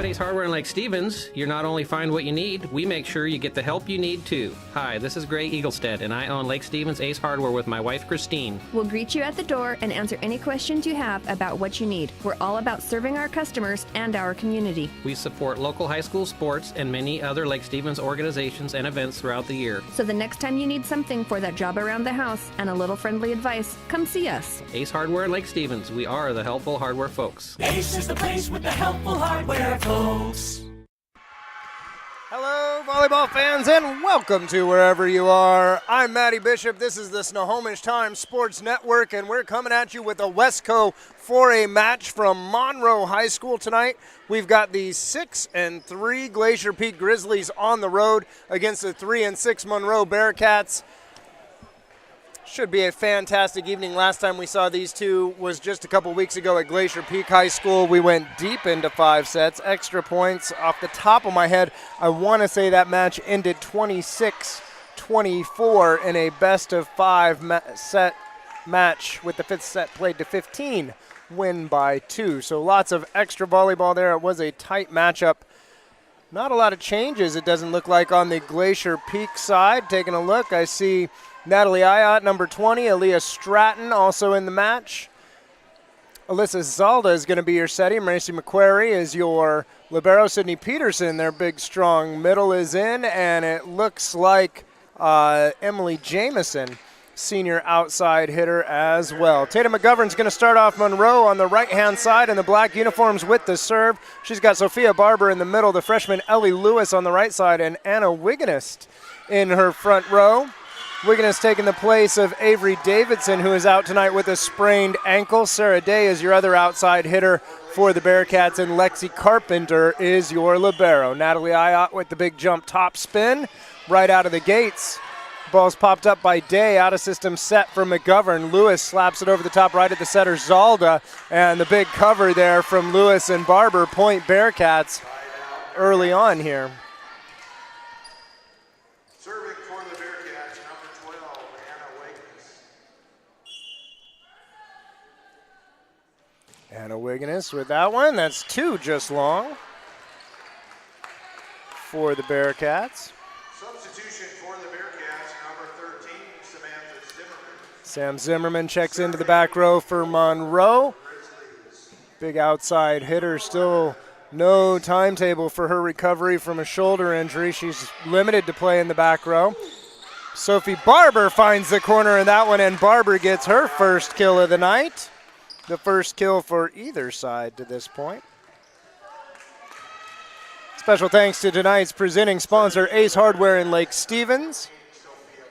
at Ace Hardware in Lake Stevens, you not only find what you need, we make sure you get the help you need too. Hi, this is Gray Eaglestead, and I own Lake Stevens Ace Hardware with my wife, Christine. We'll greet you at the door and answer any questions you have about what you need. We're all about serving our customers and our community. We support local high school sports and many other Lake Stevens organizations and events throughout the year. So the next time you need something for that job around the house and a little friendly advice, come see us. Ace Hardware in Lake Stevens. We are the helpful hardware folks. Ace is the place with the helpful hardware folks. Hello, volleyball fans, and welcome to Wherever You Are. I'm Matty Bishop. This is the Snohomish Times Sports Network, and we're coming at you with a Westco 4A match from Monroe High School tonight. We've got the 6-3 Glacier Peak Grizzlies on the road against the 3-6 Monroe Bearcats. Should be a fantastic evening. Last time we saw these two was just a couple weeks ago at Glacier Peak High School. We went deep into 5 sets, extra points. Off the top of my head, I want to say that match ended 26-24 in a best-of-5 set match with the 5th set played to 15, win by 2. So lots of extra volleyball there. It was a tight matchup. Not a lot of changes, it doesn't look like, on the Glacier Peak side. Taking a look, I see Natalie Ayat, number 20, Aaliyah Stratton also in the match. Alyssa Zalda is going to be your setter. Macy McQuarrie is your libero. Sydney Peterson, their big, strong middle, is in. And it looks like Emily Jamison, senior outside hitter as well. Tatum McGovern's going to start off Monroe on the right-hand side in the black uniforms with the serve. She's got Sophia Barber in the middle, the freshman Ellie Lewis on the right side, and Anna Wiganist in her front row. Wiganist taking the place of Avery Davidson, who is out tonight with a sprained ankle. Sarah Day is your other outside hitter for the Bearcats, and Lexi Carpenter is your libero. Natalie Ayat with the big jump top spin right out of the gates. Ball's popped up by Day, out of system set for McGovern. Lewis slaps it over the top right at the setter, Zalda, and the big cover there from Lewis and Barber. Point Bearcats early on here. Anna Wiganist with that one. That's 2 just long for the Bearcats. Substitution for the Bearcats, number 13, Samantha Zimmerman. Sam Zimmerman checks into the back row for Monroe. Big outside hitter, still no timetable for her recovery from a shoulder injury. She's limited to play in the back row. Sophie Barber finds the corner in that one, and Barber gets her first kill of the night. The first kill for either side to this point. Special thanks to tonight's presenting sponsor, Ace Hardware in Lake Stevens.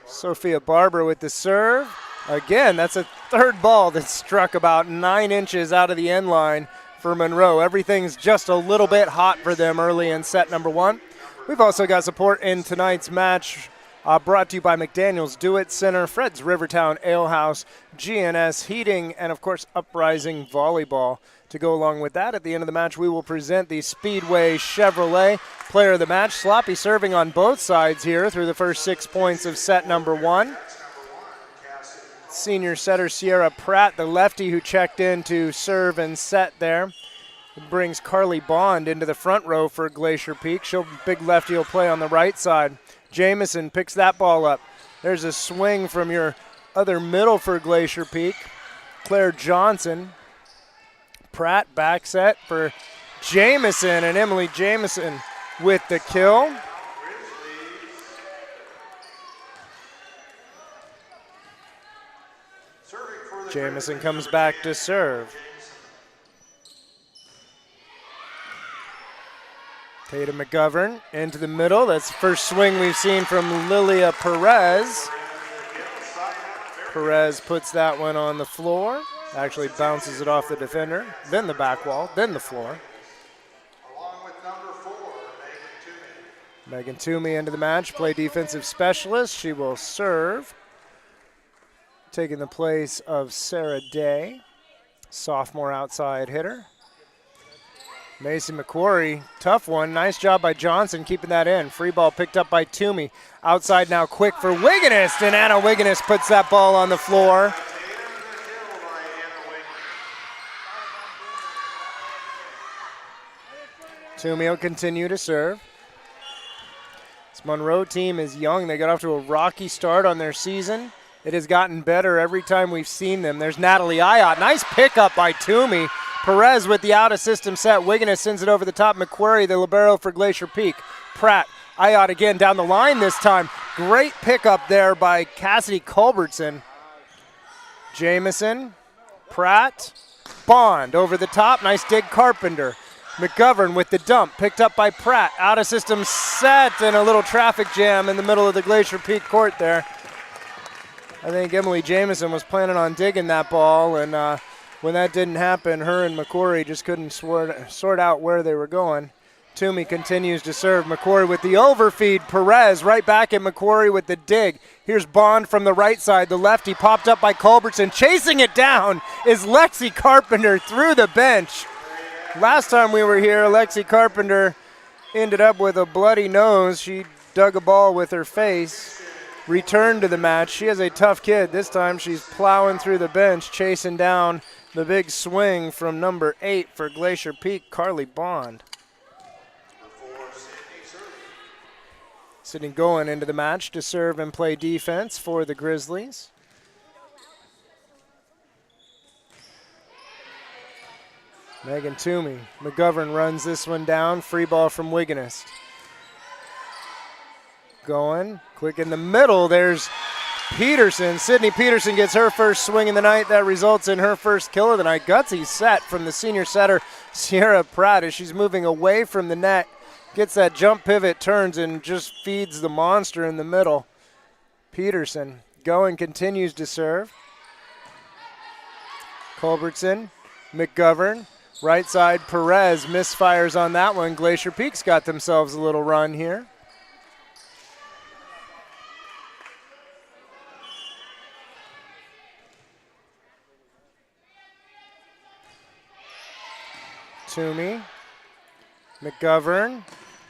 Sophia Barber with the serve. Again, that's a third ball that struck about 9 inches out of the end line for Monroe. Everything's just a little bit hot for them early in set number 1. We've also got support in tonight's match brought to you by McDaniel's Do-It Center, Fred's Rivertown Ale House, GNS Heating, and of course Uprising Volleyball. To go along with that, at the end of the match, we will present the Speedway Chevrolet Player of the Match. Sloppy serving on both sides here through the first 6 points of set number 1. Senior setter Sierra Pratt, the lefty who checked in to serve and set there, brings Carly Bond into the front row for Glacier Peak. She'll big lefty will play on the right side. Jamison picks that ball up. There's a swing from your other middle for Glacier Peak, Claire Johnson. Pratt back set for Jamison, and Emily Jamison with the kill. Jamison comes back to serve. Tatum McGovern into the middle. That's the first swing we've seen from Lilia Perez. Perez puts that one on the floor. Actually bounces it off the defender, then the back wall, then the floor. Along with number 4, Megan Toomey into the match, play defensive specialist. She will serve. Taking the place of Sarah Day, sophomore outside hitter. Macy McQuarrie, tough one. Nice job by Johnson keeping that in. Free ball picked up by Toomey. Outside now quick for Wiganist, and Anna Wiganist puts that ball on the floor. Toomey will continue to serve. This Monroe team is young. They got off to a rocky start on their season. It has gotten better every time we've seen them. There's Natalie Ayotte. Nice pickup by Toomey. Perez with the out-of-system set. Wigginess sends it over the top. McQuarrie, the libero for Glacier Peak. Pratt, Ayotte again down the line this time. Great pickup there by Cassidy Culbertson. Jamison, Pratt, Bond over the top. Nice dig, Carpenter. McGovern with the dump, picked up by Pratt. Out-of-system set and a little traffic jam in the middle of the Glacier Peak court there. I think Emily Jamison was planning on digging that ball, and when that didn't happen, her and McQuarrie just couldn't sort out where they were going. Toomey continues to serve. McQuarrie with the overfeed. Perez right back at McQuarrie with the dig. Here's Bond from the right side. The lefty popped up by Culbertson. Chasing it down is Lexi Carpenter through the bench. Last time we were here, Lexi Carpenter ended up with a bloody nose. She dug a ball with her face. Returned to the match. She is a tough kid. This time she's plowing through the bench, chasing down the big swing from number 8 for Glacier Peak, Carly Bond. Sydney going into the match to serve and play defense for the Grizzlies. Megan Toomey. McGovern runs this one down. Free ball from Wigginest. Going quick in the middle. There's Peterson. Sydney Peterson gets her first swing in the night. That results in her first kill of the night. Gutsy set from the senior setter, Sierra Pratt, as she's moving away from the net. Gets that jump pivot, turns, and just feeds the monster in the middle. Peterson going, continues to serve. Culbertson, McGovern, right side, Perez misfires on that one. Glacier Peak's got themselves a little run here. Toomey, McGovern,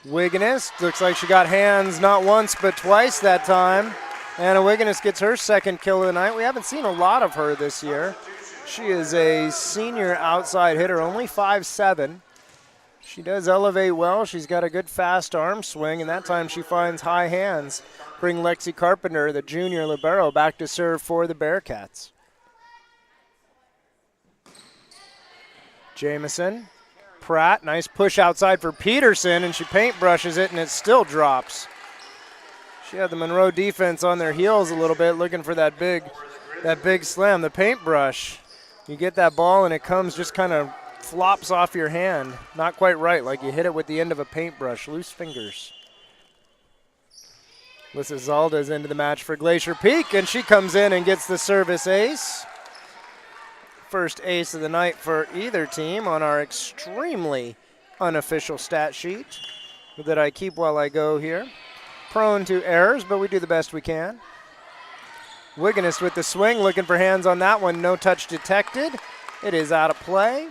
Wigginest. Looks like she got hands not once but twice that time. Anna Wigginest gets her second kill of the night. We haven't seen a lot of her this year. She is a senior outside hitter, only 5'7". She does elevate well. She's got a good fast arm swing, and that time she finds high hands. Bring Lexi Carpenter, the junior libero, back to serve for the Bearcats. Jamison. Pratt, nice push outside for Peterson, and she paintbrushes it, and it still drops. She had the Monroe defense on their heels a little bit, looking for that big slam. The paintbrush, you get that ball, and it comes just kind of flops off your hand. Not quite right, like you hit it with the end of a paintbrush. Loose fingers. Alyssa Zalda is into the match for Glacier Peak, and she comes in and gets the service ace. First ace of the night for either team on our extremely unofficial stat sheet that I keep while I go here. Prone to errors, but we do the best we can. Wigginest with the swing, looking for hands on that one. No touch detected. It is out of play.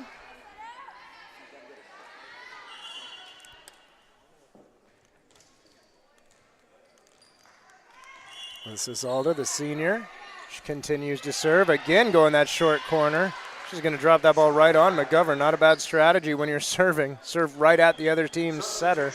This is Alda, the senior. She continues to serve. Again, going that short corner. She's going to drop that ball right on McGovern. Not a bad strategy when you're serving. Serve right at the other team's setter.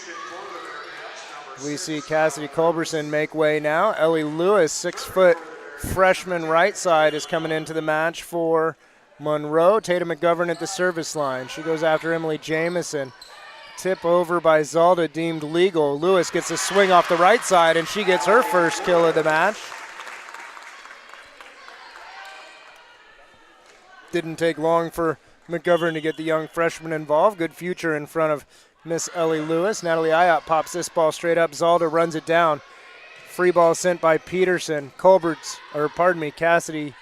We see Cassidy Culbertson make way now. Ellie Lewis, 6-foot freshman right side, is coming into the match for Monroe. Tatum McGovern at the service line. She goes after Emily Jamison. Tip over by Zalda, deemed legal. Lewis gets a swing off the right side, and she gets her first kill of the match. Didn't take long for McGovern to get the young freshman involved. Good future in front of Miss Ellie Lewis. Natalie Ayotte pops this ball straight up. Zalda runs it down. Free ball sent by Peterson. Cassidy,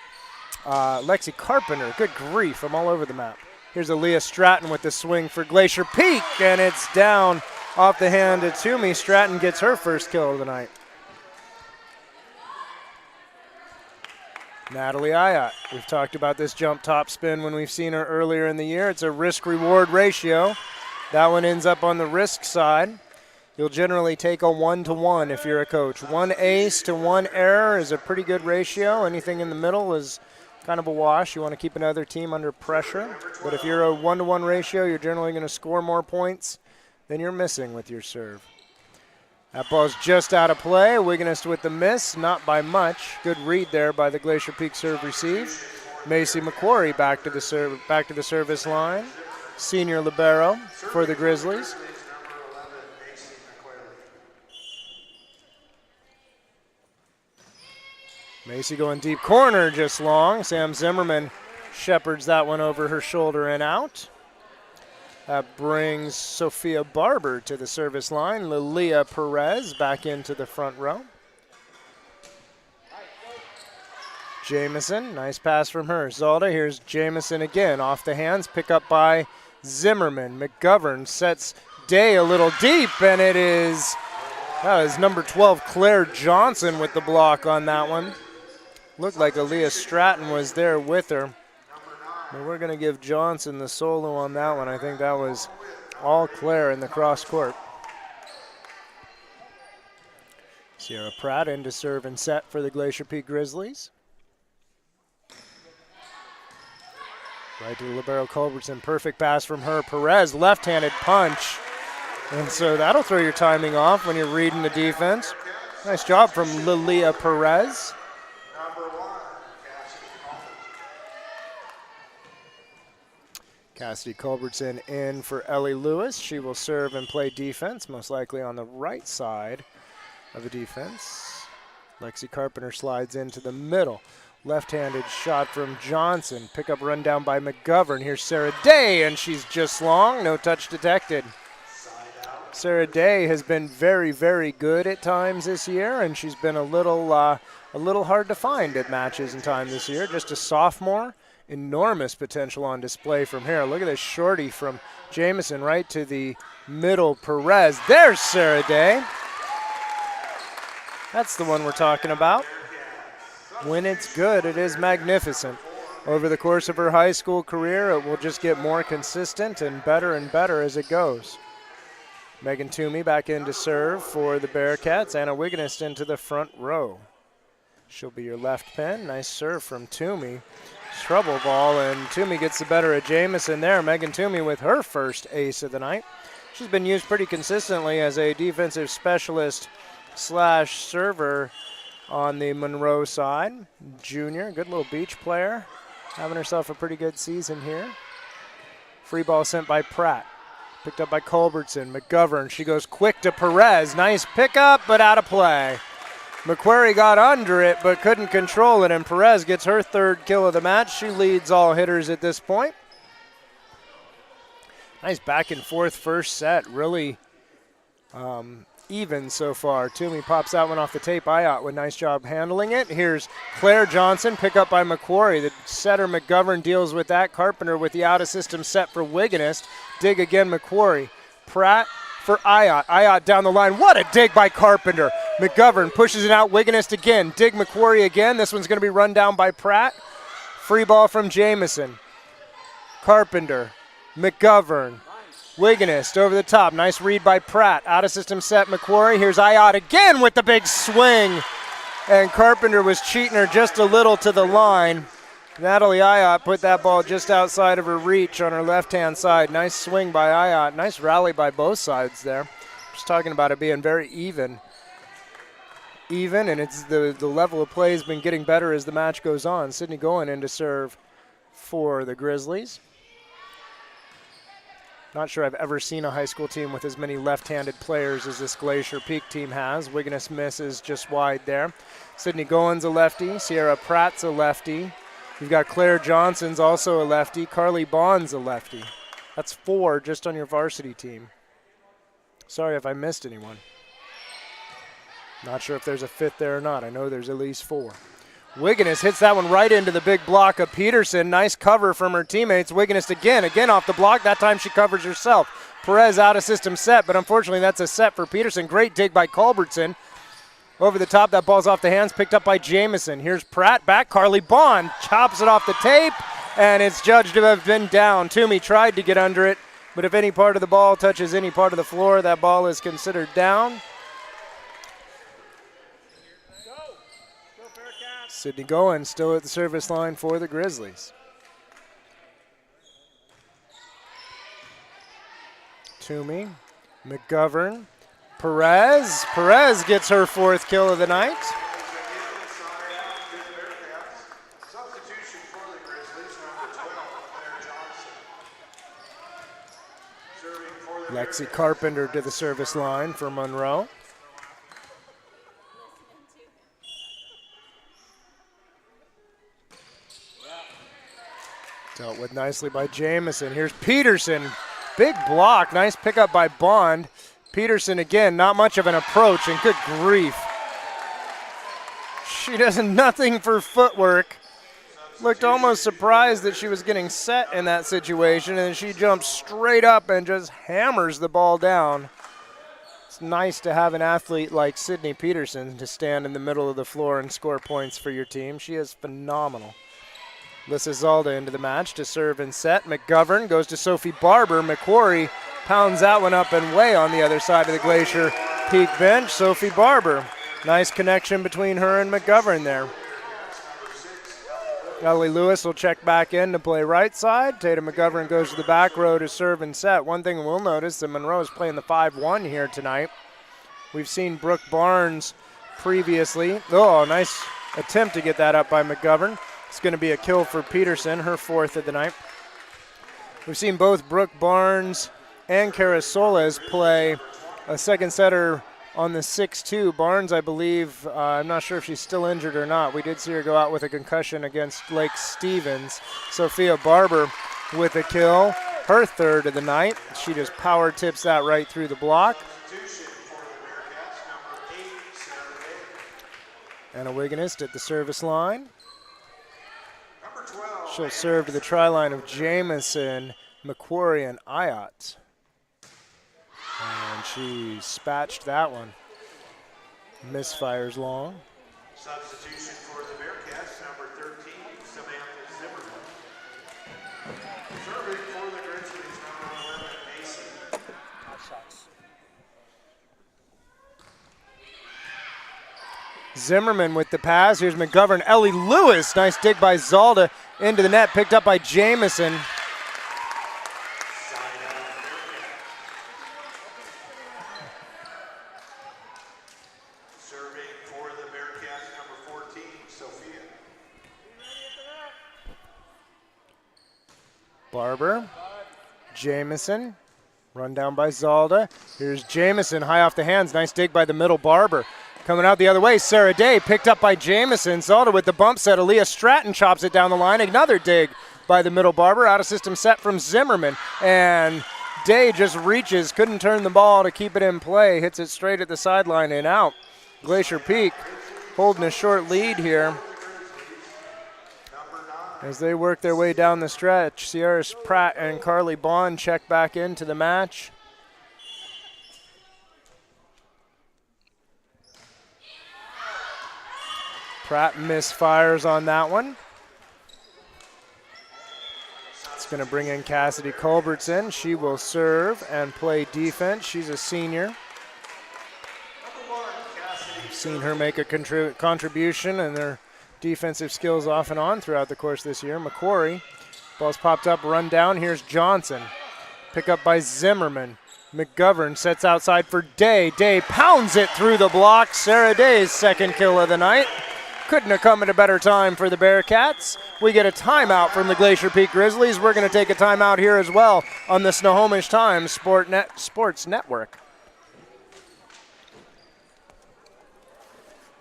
Lexi Carpenter. Good grief, I'm all over the map. Here's Aaliyah Stratton with the swing for Glacier Peak, and it's down off the hand of Toomey. Stratton gets her first kill of the night. Natalie Ayotte. We've talked about this jump top spin when we've seen her earlier in the year. It's a risk-reward ratio. That one ends up on the risk side. You'll generally take a 1-to-1 if you're a coach. 1 ace to 1 error is a pretty good ratio. Anything in the middle is kind of a wash. You want to keep another team under pressure. But if you're a 1-to-1 ratio, you're generally going to score more points then you're missing with your serve. That ball's just out of play. Wigginist with the miss, not by much. Good read there by the Glacier Peak serve receive. Macy McQuarrie back to the service line. Senior libero for the Grizzlies. Macy going deep corner, just long. Sam Zimmerman shepherds that one over her shoulder and out. That brings Sophia Barber to the service line. Lilia Perez back into the front row. Jamison, nice pass from her. Zalda, here's Jamison again. Off the hands, pick up by Zimmerman. McGovern sets Day a little deep, and that is number 12, Claire Johnson with the block on that one. Looked like Aaliyah Stratton was there with her. But we're going to give Johnson the solo on that one. I think that was all Claire in the cross court. Sierra Pratt in to serve and set for the Glacier Peak Grizzlies. Right to the libero Culbertson. Perfect pass from her. Perez, left-handed punch. And so that'll throw your timing off when you're reading the defense. Nice job from Lilia Perez. Cassidy Culbertson in for Ellie Lewis. She will serve and play defense, most likely on the right side of the defense. Lexi Carpenter slides into the middle. Left-handed shot from Johnson. Pickup run down by McGovern. Here's Sarah Day, and she's just long. No touch detected. Sarah Day has been very, very good at times this year, and she's been a little hard to find at matches and time this year. Just a sophomore. Enormous potential on display from here. Look at this shorty from Jamison right to the middle. Perez. There's Sarah Day. That's the one we're talking about. When it's good, it is magnificent. Over the course of her high school career, it will just get more consistent and better as it goes. Megan Toomey back in to serve for the Bearcats. Anna Wigginist into the front row. She'll be your left pin. Nice serve from Toomey. Trouble ball, and Toomey gets the better of Jamison there. Megan Toomey with her first ace of the night. She's been used pretty consistently as a defensive specialist / server on the Monroe side. Junior, good little beach player. Having herself a pretty good season here. Free ball sent by Pratt. Picked up by Culbertson. McGovern, she goes quick to Perez. Nice pickup, but out of play. McQuarrie got under it, but couldn't control it, and Perez gets her third kill of the match. She leads all hitters at this point. Nice back and forth first set. Really even so far. Toomey pops that one off the tape. Ayat with nice job handling it. Here's Claire Johnson, pick up by McQuarrie. The setter McGovern deals with that. Carpenter with the out-of-system set for Wigginist. Dig again, McQuarrie. Pratt for Ayat. Ayat down the line. What a dig by Carpenter. McGovern pushes it out. Wigginist again. Dig McQuarrie again. This one's going to be run down by Pratt. Free ball from Jamison. Carpenter. McGovern. Wigginist over the top. Nice read by Pratt. Out of system set McQuarrie. Here's Ayat again with the big swing. And Carpenter was cheating her just a little to the line. Natalie Ayat put that ball just outside of her reach on her left-hand side. Nice swing by Ayat. Nice rally by both sides there. Just talking about it being very even. And it's the level of play has been getting better as the match goes on. Sydney going in to serve for the Grizzlies. Not sure I've ever seen a high school team with as many left-handed players as this Glacier Peak team has. Wigginist misses just wide there. Sydney Goins a lefty. Sierra Pratt's a lefty. You've got Claire Johnson's also a lefty. Carly Bond's a lefty. That's 4 just on your varsity team. Sorry if I missed anyone. Not sure if there's a 5th there or not. I know there's at least 4. Wigginist hits that one right into the big block of Peterson. Nice cover from her teammates. Wigginist again off the block. That time she covers herself. Perez out of system set, but unfortunately that's a set for Peterson. Great dig by Culbertson. Over the top, that ball's off the hands, picked up by Jamison. Here's Pratt back. Carly Bond chops it off the tape, and it's judged to have been down. Toomey tried to get under it, but if any part of the ball touches any part of the floor, that ball is considered down. Sydney Goins still at the service line for the Grizzlies. Toomey McGovern. Perez gets her 4th kill of the night. Substitution for the Grizzlies, number 12, Claire Johnson. Serving for the Lexi Carpenter to the service line for Monroe. Dealt with nicely by Jamison. Here's Peterson. Big block. Nice pickup by Bond. Peterson again, not much of an approach, and good grief. She does nothing for footwork. Looked almost surprised that she was getting set in that situation, and she jumps straight up and just hammers the ball down. It's nice to have an athlete like Sydney Peterson to stand in the middle of the floor and score points for your team. She is phenomenal. Lissa Zalda into the match to serve and set. McGovern goes to Sophie Barber. McQuarrie pounds that one up and way on the other side of the Glacier Peak bench. Sophie Barber. Nice connection between her and McGovern there. Ellie Lewis will check back in to play right side. Tatum McGovern goes to the back row to serve and set. One thing we'll notice that Monroe is playing the 5-1 here tonight. We've seen Brooke Barnes previously. Oh, nice attempt to get that up by McGovern. It's going to be a kill for Peterson, her 4th of the night. We've seen both Brooke Barnes and Cara Soles play a second setter on the 6-2. Barnes, I believe, I'm not sure if she's still injured or not. We did see her go out with a concussion against Lake Stevens. Sophia Barber with a kill, her 3rd of the night. She just power tips that right through the block. Anna Wiganist at the service line. She'll serve to the try line of Jamison, McQuarrie, and Ayat. And she spatched that one. Misfires long. substitution for the Bearcats, number 13, Samantha Zimmerman. Serving for the Grizzlies, number 11, Macy. Zimmerman with the pass. Here's McGovern. Ellie Lewis. Nice dig by Zalda into the net. Picked up by Jamison. Serving for the Bearcats, number 14, Sophia. Barber. Jamison. Run down by Zalda. Here's Jamison. High off the hands. Nice dig by the middle Barber. Coming out the other way, Sarah Day picked up by Jamison. Zalda with the bump set. Aaliyah Stratton chops it down the line. Another dig by the middle Barber. Out of system set from Zimmerman. And Day just reaches, couldn't turn the ball to keep it in play. Hits it straight at the sideline and out. Glacier Peak holding a short lead here as they work their way down the stretch. Sierra Pratt and Carly Bond check back into the match. Pratt misfires on that one. It's going to bring in Cassidy Culbertson. She will serve and play defense. She's a senior. I've seen her make a contribution in their defensive skills off and on throughout the course this year. McQuarrie, ball's popped up, run down. Here's Johnson. Pick up by Zimmerman. McGovern sets outside for Day. Day pounds it through the block. Sarah Day's second kill of the night. Couldn't have come at a better time for the Bearcats. We get a timeout from the Glacier Peak Grizzlies. We're going to take a timeout here as well on the Snohomish Times Sports Network.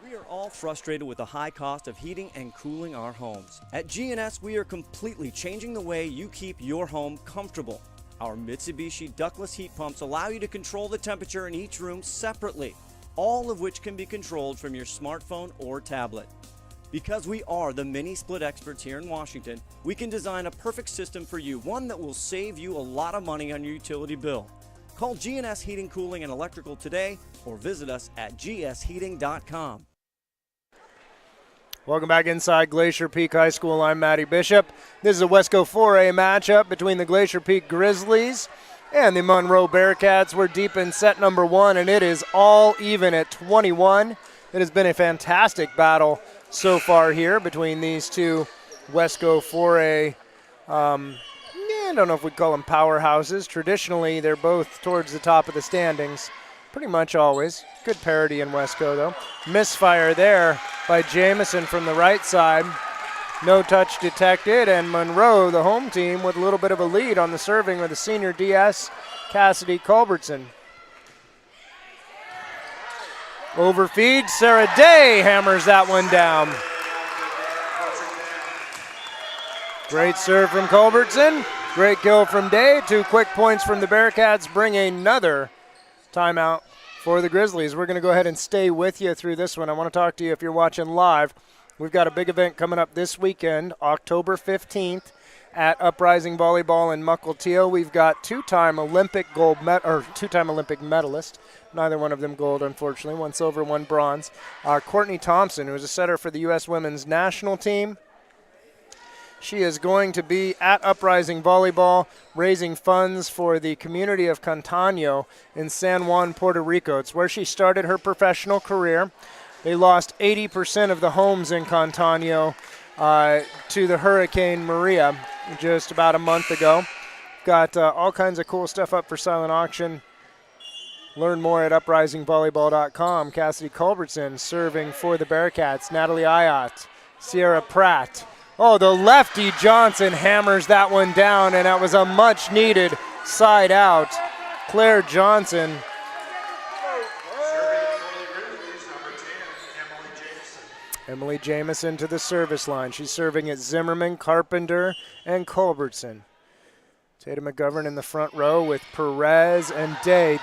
We are all frustrated with the high cost of heating and cooling our homes. At G&S, we are completely changing the way you keep your home comfortable. Our Mitsubishi ductless heat pumps allow you to control the temperature in each room separately, all of which can be controlled from your smartphone or tablet. Because we are the mini split experts here in Washington, we can design a perfect system for you, one that will save you a lot of money on your utility bill. Call G&S Heating, Cooling, and Electrical today or visit us at gsheating.com. Welcome back inside Glacier Peak High School. I'm Matty Bishop. This is a Wesco 4A matchup between the Glacier Peak Grizzlies and the Monroe Bearcats. We're deep in set number one, and it is all even at 21. It has been a fantastic battle so far here between these two Wesco 4A don't know if we'd call them powerhouses. Traditionally, they're both towards the top of the standings, pretty much always. Good parity in Wesco, though. Misfire there by Jamison from the right side. No touch detected, and Monroe, the home team, with a little bit of a lead on the serving with the senior DS, Cassidy Culbertson. Overfeed, Sarah Day hammers that one down. Great serve from Culbertson. Great kill from Day. 2 quick points from the Bearcats bring another timeout for the Grizzlies. We're going to go ahead and stay with you through this one. I want to talk to you if you're watching live. We've got a big event coming up this weekend, October 15th, at Uprising Volleyball in Mukilteo. We've got two-time Olympic medalist. Neither one of them gold, unfortunately. 1 silver, 1 bronze. Courtney Thompson, who is a setter for the U.S. women's national team. She is going to be at Uprising Volleyball raising funds for the community of Cantano in San Juan, Puerto Rico. It's where she started her professional career. They lost 80% of the homes in Cantano to the Hurricane Maria just about a month ago. Got all kinds of cool stuff up for silent auction. Learn more at uprisingvolleyball.com. Cassidy Culbertson serving for the Bearcats. Natalie Ayat, Sierra Pratt. Oh, the lefty Johnson hammers that one down, and that was a much-needed side out. Claire Johnson. Emily Jamison to the service line. She's serving at Zimmerman, Carpenter, and Culbertson. Tatum McGovern in the front row with Perez and Day.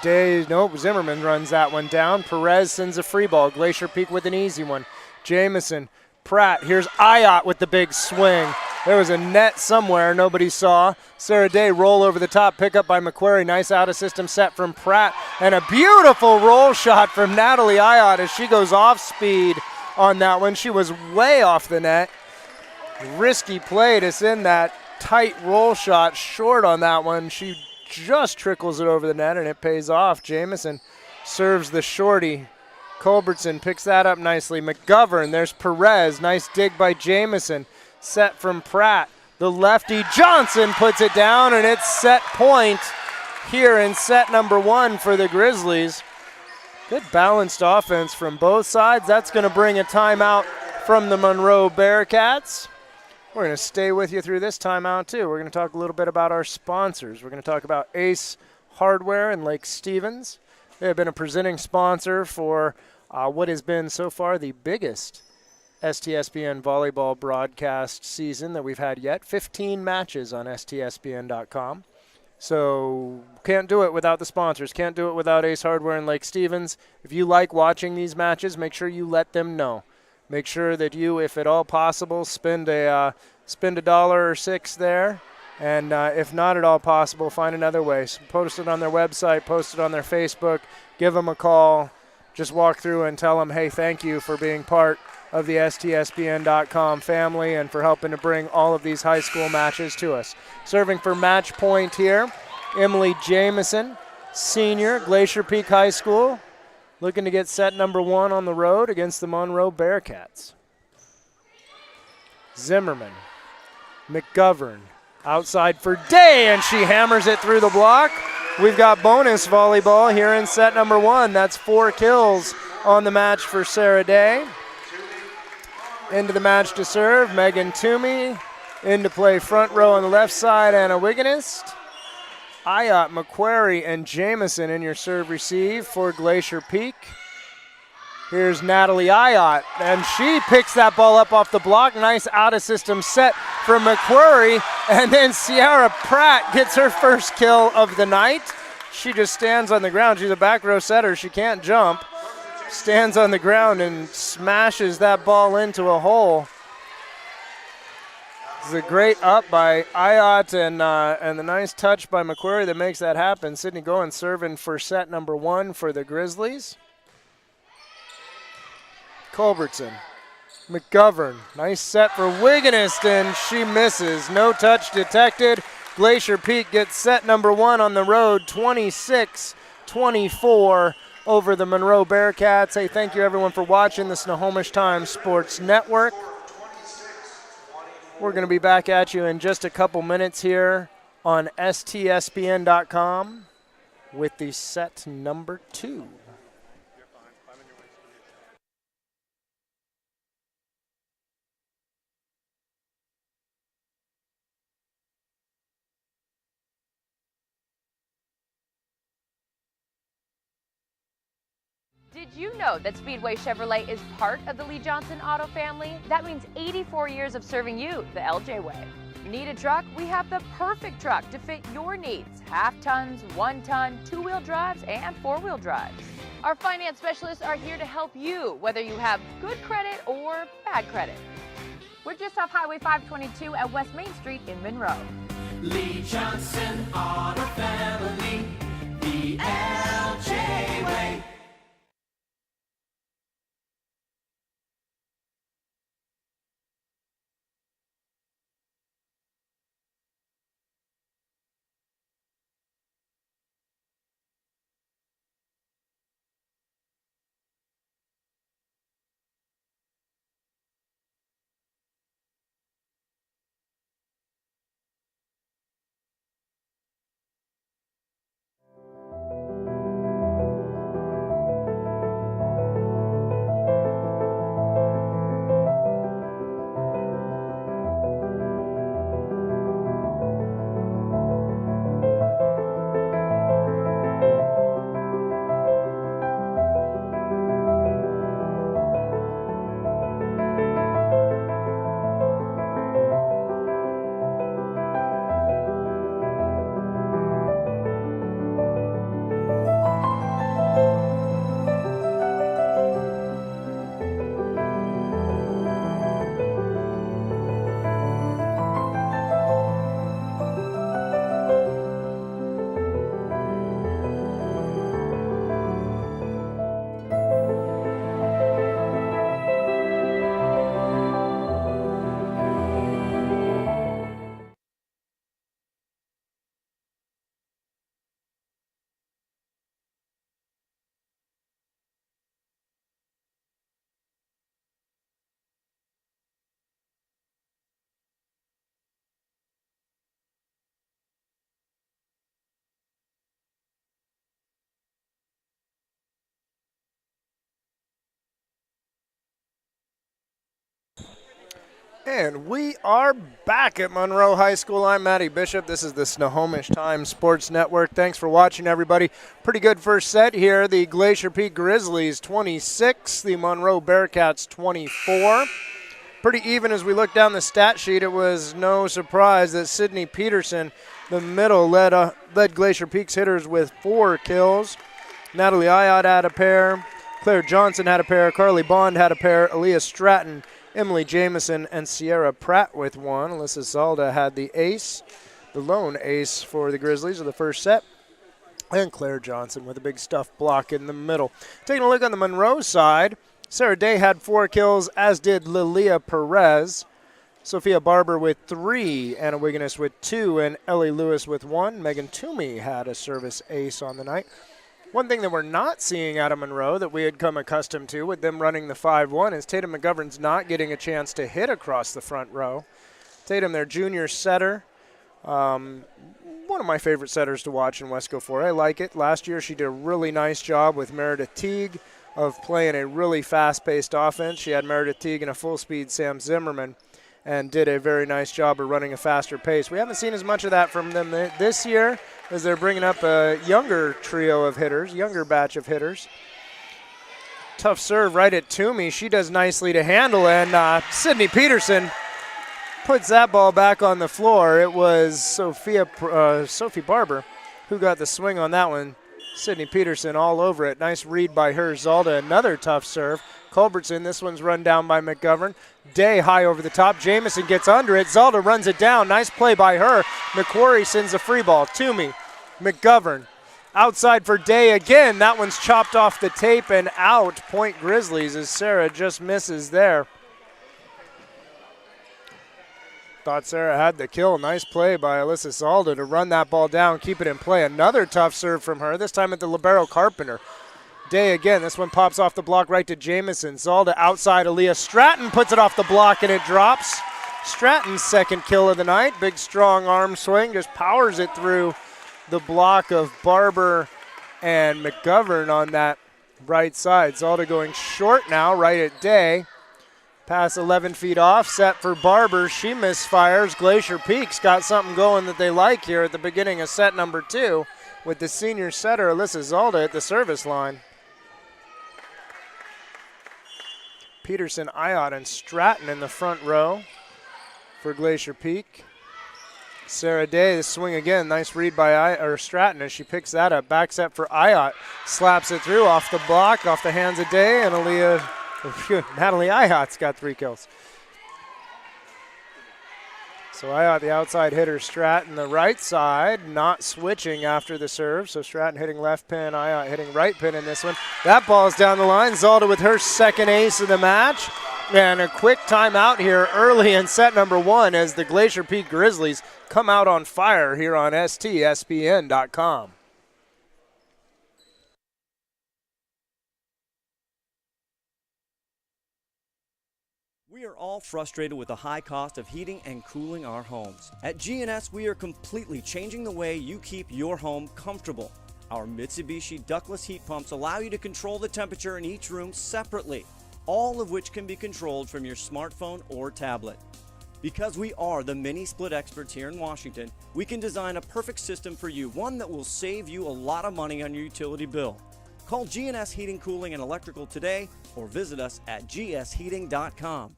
Zimmerman runs that one down. Perez sends a free ball. Glacier Peak with an easy one. Jamison, Pratt. Here's Ayat with the big swing. There was a net somewhere nobody saw. Sarah Day roll over the top, pick up by McQuarrie. Nice out-of-system set from Pratt. And a beautiful roll shot from Natalie Ayat as she goes off speed on that one. She was way off the net. Risky play to send that tight roll shot short on that one. She just trickles it over the net, and it pays off. Jamison serves the shorty. Culbertson picks that up nicely. McGovern, there's Perez. Nice dig by Jamison. Set from Pratt. The lefty Johnson puts it down, and it's set point here in set number 1 for the Grizzlies. Good balanced offense from both sides. That's going to bring a timeout from the Monroe Bearcats. We're going to stay with you through this timeout, too. We're going to talk a little bit about our sponsors. We're going to talk about Ace Hardware in Lake Stevens. They have been a presenting sponsor for what has been so far the biggest STSPN volleyball broadcast season that we've had yet. 15 matches on STSPN.com. So can't do it without the sponsors. Can't do it without Ace Hardware in Lake Stevens. If you like watching these matches, make sure you let them know. Make sure that you, if at all possible, spend $1 or $6 there. And if not at all possible, find another way. So post it on their website, post it on their Facebook, give them a call. Just walk through and tell them, hey, thank you for being part of the STSPN.com family and for helping to bring all of these high school matches to us. Serving for match point here, Emily Jamison, senior, Glacier Peak High School, looking to get set number 1 on the road against the Monroe Bearcats. Zimmerman, McGovern, outside for Day, and she hammers it through the block. We've got bonus volleyball here in set number 1. That's 4 kills on the match for Sarah Day. Into the match to serve, Megan Toomey. Into play front row on the left side, Anna Wiganist. Ayat, McQuarrie, and Jamison in your serve receive for Glacier Peak. Here's Natalie Ayat, and she picks that ball up off the block. Nice out-of-system set from McQuarrie, and then Sierra Pratt gets her first kill of the night. She just stands on the ground. She's a back row setter. She can't jump. Stands on the ground and smashes that ball into a hole. It's a great up by Ayat and the nice touch by McQuarrie that makes that happen. Sydney Goen serving for set number 1 for the Grizzlies. Culbertson, McGovern, nice set for Wiganist, and she misses. No touch detected. Glacier Peak gets set number 1 on the road, 26-24 over the Monroe Bearcats. Hey, thank you everyone for watching the Snohomish Times Sports Network. We're going to be back at you in just a couple minutes here on STSPN.com with the set number 2. Did you know that Speedway Chevrolet is part of the Lee Johnson Auto family? That means 84 years of serving you the LJ way. Need a truck? We have the perfect truck to fit your needs. Half tons, 1 ton, 2-wheel drives, and 4-wheel drives. Our finance specialists are here to help you, whether you have good credit or bad credit. We're just off Highway 522 at West Main Street in Monroe. Lee Johnson Auto Family, the LJ way. And we are back at Monroe High School. I'm Matty Bishop. This is the Snohomish Times Sports Network. Thanks for watching, everybody. Pretty good first set here. The Glacier Peak Grizzlies 26, the Monroe Bearcats 24. Pretty even as we look down the stat sheet. It was no surprise that Sydney Peterson, the middle, led Glacier Peak's hitters with 4 kills. Natalie Ayot had a pair. Claire Johnson had a pair. Carly Bond had a pair. Aaliyah Stratton, Emily Jamison, and Sierra Pratt with 1. Alyssa Zalda had the ace, the lone ace for the Grizzlies of the first set. And Claire Johnson with a big stuffed block in the middle. Taking a look on the Monroe side, Sarah Day had 4 kills, as did Lilia Perez. Sophia Barber with 3, Anna Wiggins with 2, and Ellie Lewis with 1. Megan Toomey had a service ace on the night. One thing that we're not seeing out of Monroe that we had come accustomed to with them running the 5-1 is Tatum McGovern's not getting a chance to hit across the front row. Tatum, their junior setter, one of my favorite setters to watch in Wesco 4. I like it. Last year she did a really nice job with Meredith Teague of playing a really fast-paced offense. She had Meredith Teague and a full-speed Sam Zimmerman and did a very nice job of running a faster pace. We haven't seen as much of that from them this year, as they're bringing up a younger trio of hitters, younger batch of hitters. Tough serve right at Toomey. She does nicely to handle, and Sydney Peterson puts that ball back on the floor. It was Sophie Barber who got the swing on that one. Sydney Peterson all over it. Nice read by her. Zalda, another tough serve. Culbertson, this one's run down by McGovern. Day high over the top. Jamison gets under it. Zalda runs it down. Nice play by her. McQuarrie sends a free ball. Toomey, McGovern, outside for Day again. That one's chopped off the tape and out. Point Grizzlies as Sarah just misses there. Thought Sarah had the kill. Nice play by Alyssa Zalda to run that ball down, keep it in play. Another tough serve from her, this time at the libero Carpenter. Day again. This one pops off the block right to Jamison. Zalda outside. Aaliyah Stratton puts it off the block and it drops. Stratton's second kill of the night. Big, strong arm swing, just powers it through the block of Barber and McGovern on that right side. Zalda going short now, right at Day. Pass 11 feet off, set for Barber. She misfires. Glacier Peak's got something going that they like here at the beginning of set number 2 with the senior setter, Alyssa Zalda, at the service line. Peterson, Ayotte, and Stratton in the front row for Glacier Peak. Sarah Day, the swing again. Nice read by Stratton as she picks that up. Back set for Ayotte. Slaps it through off the block, off the hands of Day, and Natalie Ayotte's got 3 kills. So Ayotte, the outside hitter, Stratton, the right side, not switching after the serve. So Stratton hitting left pin, Ayotte hitting right pin in this one. That ball's down the line. Zalda with her second ace of the match. And a quick timeout here early in set number 1 as the Glacier Peak Grizzlies come out on fire here on STSPN.com. We are all frustrated with the high cost of heating and cooling our homes. At GNS, we are completely changing the way you keep your home comfortable. Our Mitsubishi ductless heat pumps allow you to control the temperature in each room separately, all of which can be controlled from your smartphone or tablet. Because we are the mini split experts here in Washington, we can design a perfect system for you, one that will save you a lot of money on your utility bill. Call GNS Heating, Cooling, and Electrical today or visit us at gsheating.com.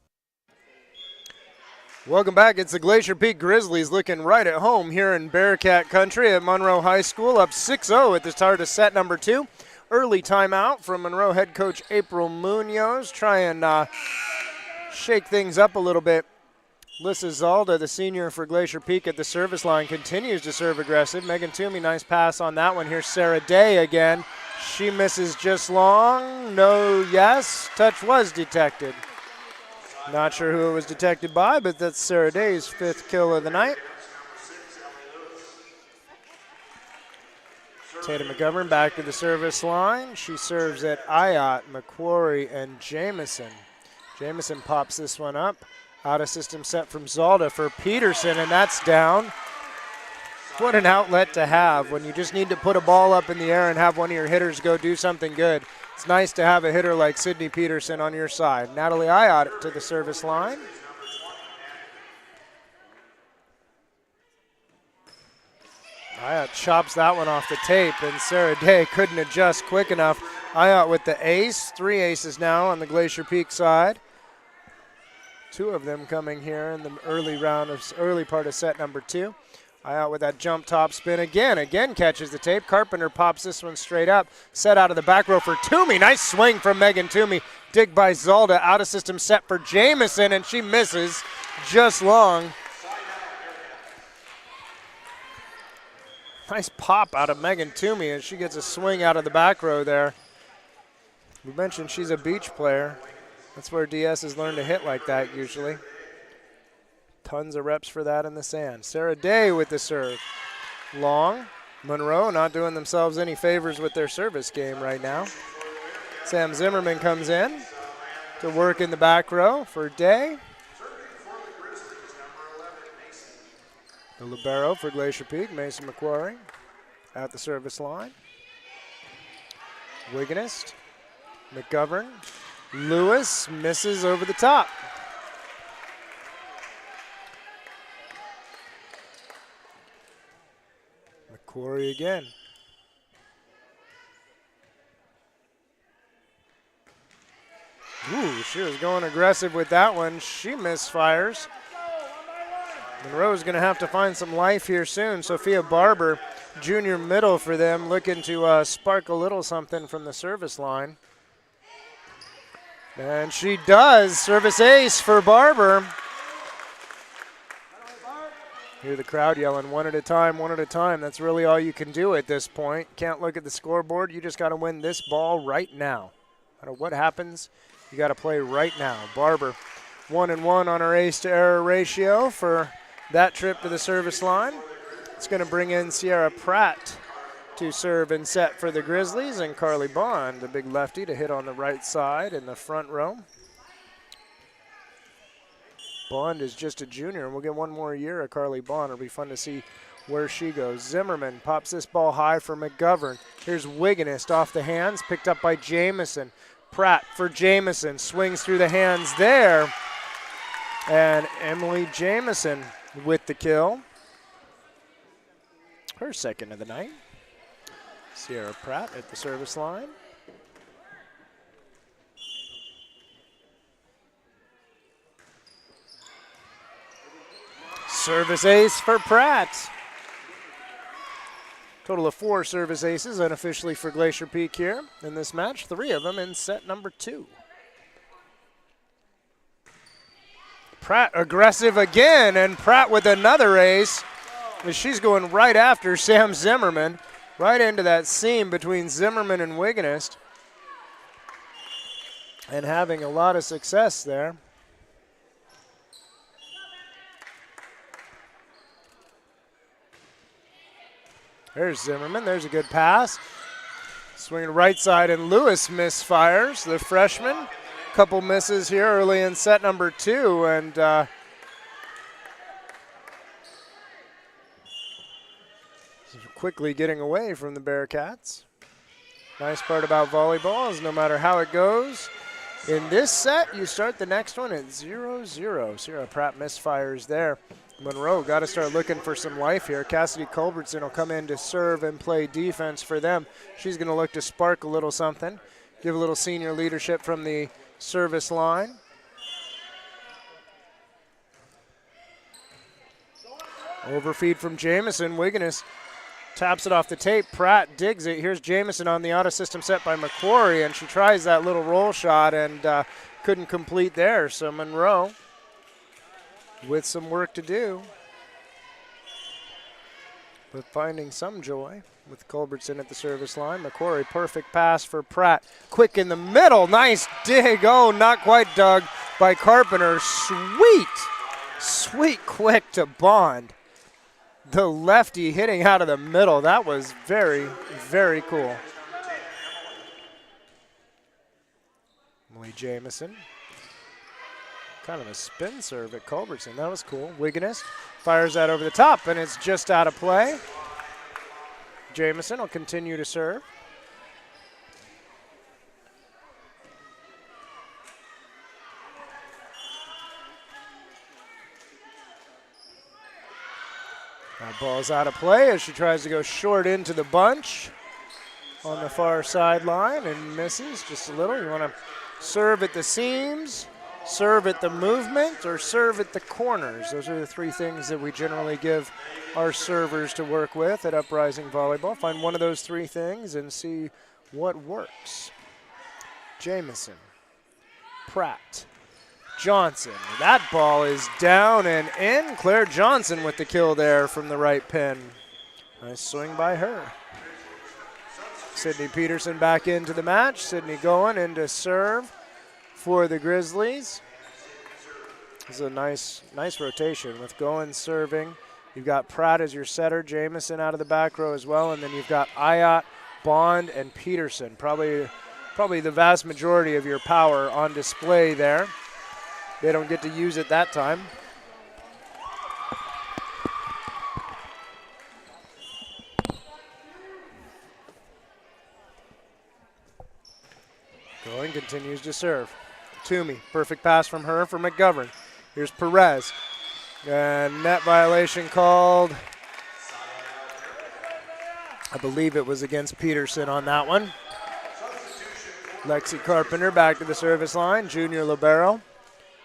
Welcome back. It's the Glacier Peak Grizzlies looking right at home here in Bearcat country at Monroe High School, up 6-0 at the start of set number 2. Early timeout from Monroe head coach April Munoz. Try and shake things up a little bit. Alyssa Zalda, the senior for Glacier Peak at the service line, continues to serve aggressive. Megan Toomey, nice pass on that one. Here's Sarah Day again. She misses just long. No, yes. Touch was detected. Not sure who it was detected by, but that's Sarah Day's 5th kill of the night. Tatum McGovern back to the service line. She serves at Ayotte, McQuarrie, and Jamison. Jamison pops this one up. Out of system set from Zalda for Peterson, and that's down. What an outlet to have when you just need to put a ball up in the air and have one of your hitters go do something good. It's nice to have a hitter like Sydney Peterson on your side. Natalie Ayotte to the service line. Ayotte chops that one off the tape, and Sarah Day couldn't adjust quick enough. Ayotte with the ace, 3 aces now on the Glacier Peak side. 2 of them coming here in the early part of set number 2. Ayotte with that jump top spin again catches the tape. Carpenter pops this one straight up. Set out of the back row for Toomey. Nice swing from Megan Toomey. Dig by Zalda. Out of system set for Jamison, and she misses just long. Nice pop out of Megan Toomey as she gets a swing out of the back row there. We mentioned she's a beach player. That's where DS has learned to hit like that usually. Tons of reps for that in the sand. Sarah Day with the serve. Long. Monroe not doing themselves any favors with their service game right now. Sam Zimmerman comes in to work in the back row for Day. The libero for Glacier Peak, Mason McQuarrie at the service line. Wiganist, McGovern, Lewis misses over the top. McQuarrie again. Ooh, she was going aggressive with that one. She misfires. Monroe's going to have to find some life here soon. Sophia Barber, junior middle for them, looking to spark a little something from the service line. And she does. Service ace for Barber. Hear the crowd yelling, one at a time, one at a time. That's really all you can do at this point. Can't look at the scoreboard. You just got to win this ball right now. No matter what happens, you got to play right now. Barber 1-1 on her ace to error ratio for that trip to the service line. It's going to bring in Sierra Pratt to serve and set for the Grizzlies, and Carly Bond, the big lefty, to hit on the right side in the front row. Bond is just a junior, and we'll get one more year of Carly Bond. It'll be fun to see where she goes. Zimmerman pops this ball high for McGovern. Here's Wiganist off the hands, picked up by Jamison. Pratt for Jamison, swings through the hands there. And Emily Jamison with the kill. Her second of the night. Sierra Pratt at the service line. Service ace for Pratt. Total of 4 service aces unofficially for Glacier Peak here in this match. 3 of them in set number 2. Pratt aggressive again, and Pratt with another ace. As she's going right after Sam Zimmerman, right into that seam between Zimmerman and Wiganist, and having a lot of success there. There's Zimmerman, there's a good pass. Swinging right side, and Lewis misfires, the freshman. Couple misses here early in set number 2, and quickly getting away from the Bearcats. Nice part about volleyball is no matter how it goes, in this set, you start the next one at 0-0. Sierra Pratt misfires there. Monroe got to start looking for some life here. Cassidy Culbertson will come in to serve and play defense for them. She's going to look to spark a little something, give a little senior leadership from the service line. Overfeed from Jamison. Wiganist taps it off the tape. Pratt digs it. Here's Jamison on the auto system set by McQuarrie, and she tries that little roll shot and couldn't complete there. So Monroe with some work to do, but finding some joy with Culbertson at the service line. McQuarrie, perfect pass for Pratt. Quick in the middle, nice dig. Oh, not quite dug by Carpenter. Sweet quick to Bond. The lefty hitting out of the middle. That was very, very cool. Emily Jamison. Kind of a spin serve at Culbertson. That was cool. Wiganist fires that over the top, and it's just out of play. Jamison will continue to serve. That ball's out of play as she tries to go short into the bunch on the far sideline and misses just a little. You want to serve at the seams, serve at the movement, or serve at the corners. Those are the 3 things that we generally give our servers to work with at Uprising Volleyball. Find one of those 3 things and see what works. Jamison, Pratt, Johnson. That ball is down and in. Claire Johnson with the kill there from the right pin. Nice swing by her. Sydney Peterson back into the match. Sydney going into serve for the Grizzlies. This is a nice rotation with Goen serving. You've got Pratt as your setter, Jamison out of the back row as well, and then you've got Ayat, Bond, and Peterson. Probably the vast majority of your power on display there. They don't get to use it that time. Goen continues to serve. Toomey, perfect pass from her for McGovern. Here's Perez. And net violation called. I believe it was against Peterson on that one. Lexi Carpenter back to the service line. Junior libero.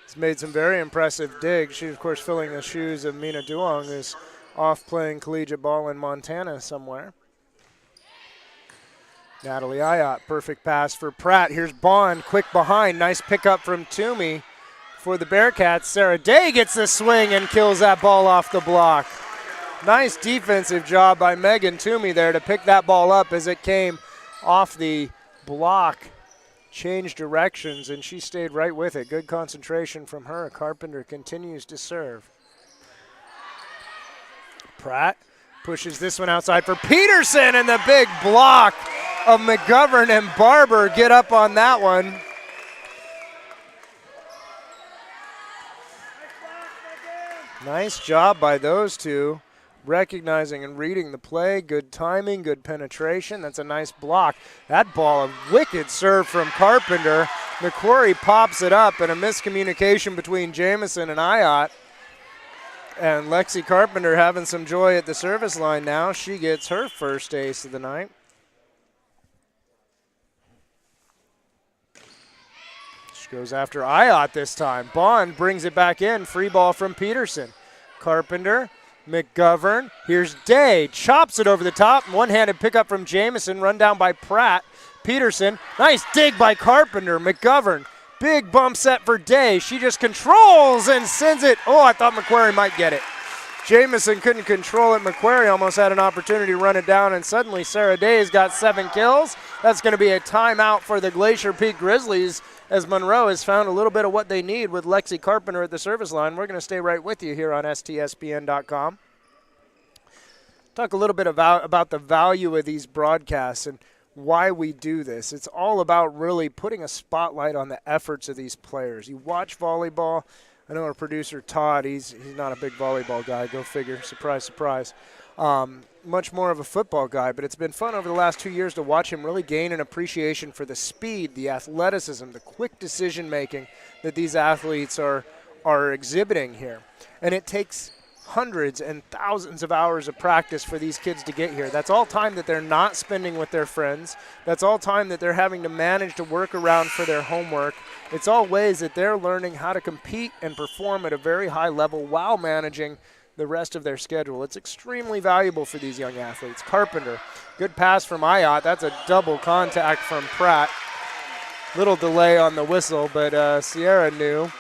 Has made some very impressive digs. She's, of course, filling the shoes of Mina Duong, who's off playing collegiate ball in Montana somewhere. Natalie Ayat, perfect pass for Pratt. Here's Bond, quick behind. Nice pickup from Toomey for the Bearcats. Sarah Day gets the swing and kills that ball off the block. Nice defensive job by Megan Toomey there to pick that ball up as it came off the block. Changed directions, and she stayed right with it. Good concentration from her. Carpenter continues to serve. Pratt pushes this one outside for Peterson, and the big block of McGovern and Barber get up on that one. Nice job by those two, recognizing and reading the play. Good timing, good penetration. That's a nice block. That ball, a wicked serve from Carpenter. McQuarrie pops it up, and a miscommunication between Jamison and Ayotte. And Lexi Carpenter having some joy at the service line now. She gets her first ace of the night. She goes after Ayotte this time. Bond brings it back in. Free ball from Peterson. Carpenter, McGovern. Here's Day. Chops it over the top. One-handed pickup from Jamison. Run down by Pratt. Peterson. Nice dig by Carpenter. McGovern. Big bump set for Day. She just controls and sends it. Oh, I thought McQuarrie might get it. Jamison couldn't control it. McQuarrie almost had an opportunity to run it down, and suddenly Sarah Day's got 7 kills. That's going to be a timeout for the Glacier Peak Grizzlies as Monroe has found a little bit of what they need with Lexi Carpenter at the service line. We're going to stay right with you here on STSPN.com. Talk a little bit about the value of these broadcasts and why we do this. It's all about really putting a spotlight on the efforts of these players. You watch volleyball. I know our producer Todd, he's not a big volleyball guy, go figure, surprise, surprise. Much more of a football guy, but it's been fun over the last 2 years to watch him really gain an appreciation for the speed, the athleticism, the quick decision making that these athletes are exhibiting here. And it takes hundreds and thousands of hours of practice for these kids to get here. That's all time that they're not spending with their friends. That's all time that they're having to manage to work around for their homework. It's all ways that they're learning how to compete and perform at a very high level while managing the rest of their schedule. It's extremely valuable for these young athletes. Carpenter, good pass from Ayotte. That's a double contact from Pratt. Little delay on the whistle, but Sierra knew.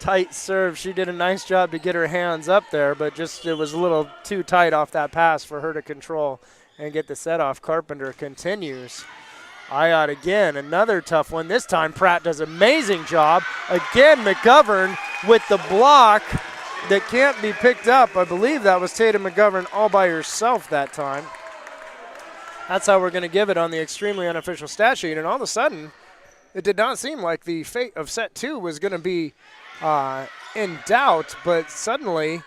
Tight serve. She did a nice job to get her hands up there, but just it was a little too tight off that pass for her to control and get the set off. Carpenter continues. Ayotte again, another tough one. This time Pratt does an amazing job. Again, McGovern with the block that can't be picked up. I believe that was Tatum McGovern all by herself that time. That's how we're going to give it on the extremely unofficial stat sheet. And all of a sudden, it did not seem like the fate of set 2 was going to be in doubt, but suddenly,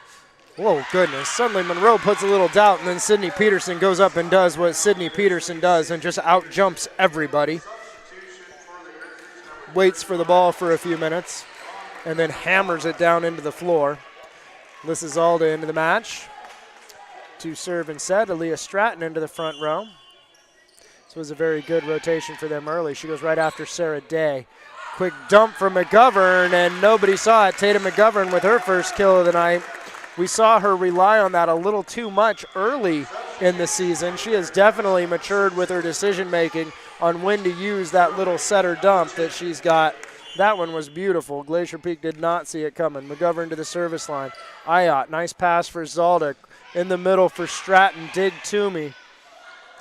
whoa, goodness, suddenly Monroe puts a little doubt, and then Sydney Peterson goes up and does what Sydney Peterson does and just out-jumps everybody. Waits for the ball for a few minutes, and then hammers it down into the floor. Alyssa Zalda into the match. To serve and set, Aaliyah Stratton into the front row. This was a very good rotation for them early. She goes right after Sarah Day. Quick dump from McGovern, and nobody saw it. Tatum McGovern with her first kill of the night. We saw her rely on that a little too much early in the season. She has definitely matured with her decision-making on when to use that little setter dump that she's got. That one was beautiful. Glacier Peak did not see it coming. McGovern to the service line. Ayotte, nice pass for Zalda. In the middle for Stratton, dig Toomey.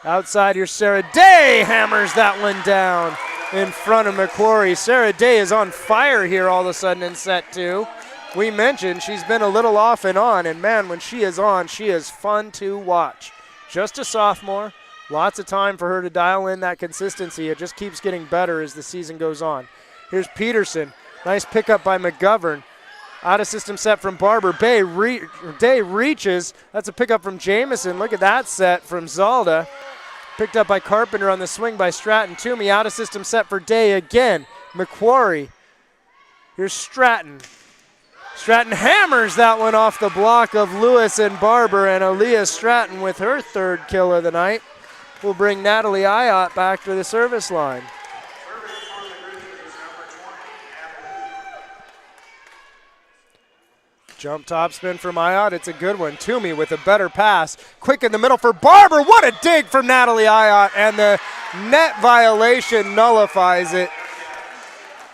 Outside here, Sarah Day hammers that one down in front of McQuarrie. Sarah Day is on fire here all of a sudden in set 2. We mentioned she's been a little off and on, and man, when she is on, she is fun to watch. Just a sophomore, lots of time for her to dial in that consistency. It just keeps getting better as the season goes on. Here's Peterson, nice pickup by McGovern. Out of system set from Barber. Day reaches. That's a pickup from Jamison. Look at that set from Zalda. Picked up by Carpenter on the swing by Stratton. Toomey out of system set for Day again. McQuarrie. Here's Stratton. Stratton hammers that one off the block of Lewis and Barber, and Aaliyah Stratton with her third kill of the night will bring Natalie Ayotte back to the service line. Jump top spin from Ayotte. It's a good one. Toomey with a better pass. Quick in the middle for Barber. What a dig from Natalie Ayotte, and the net violation nullifies it.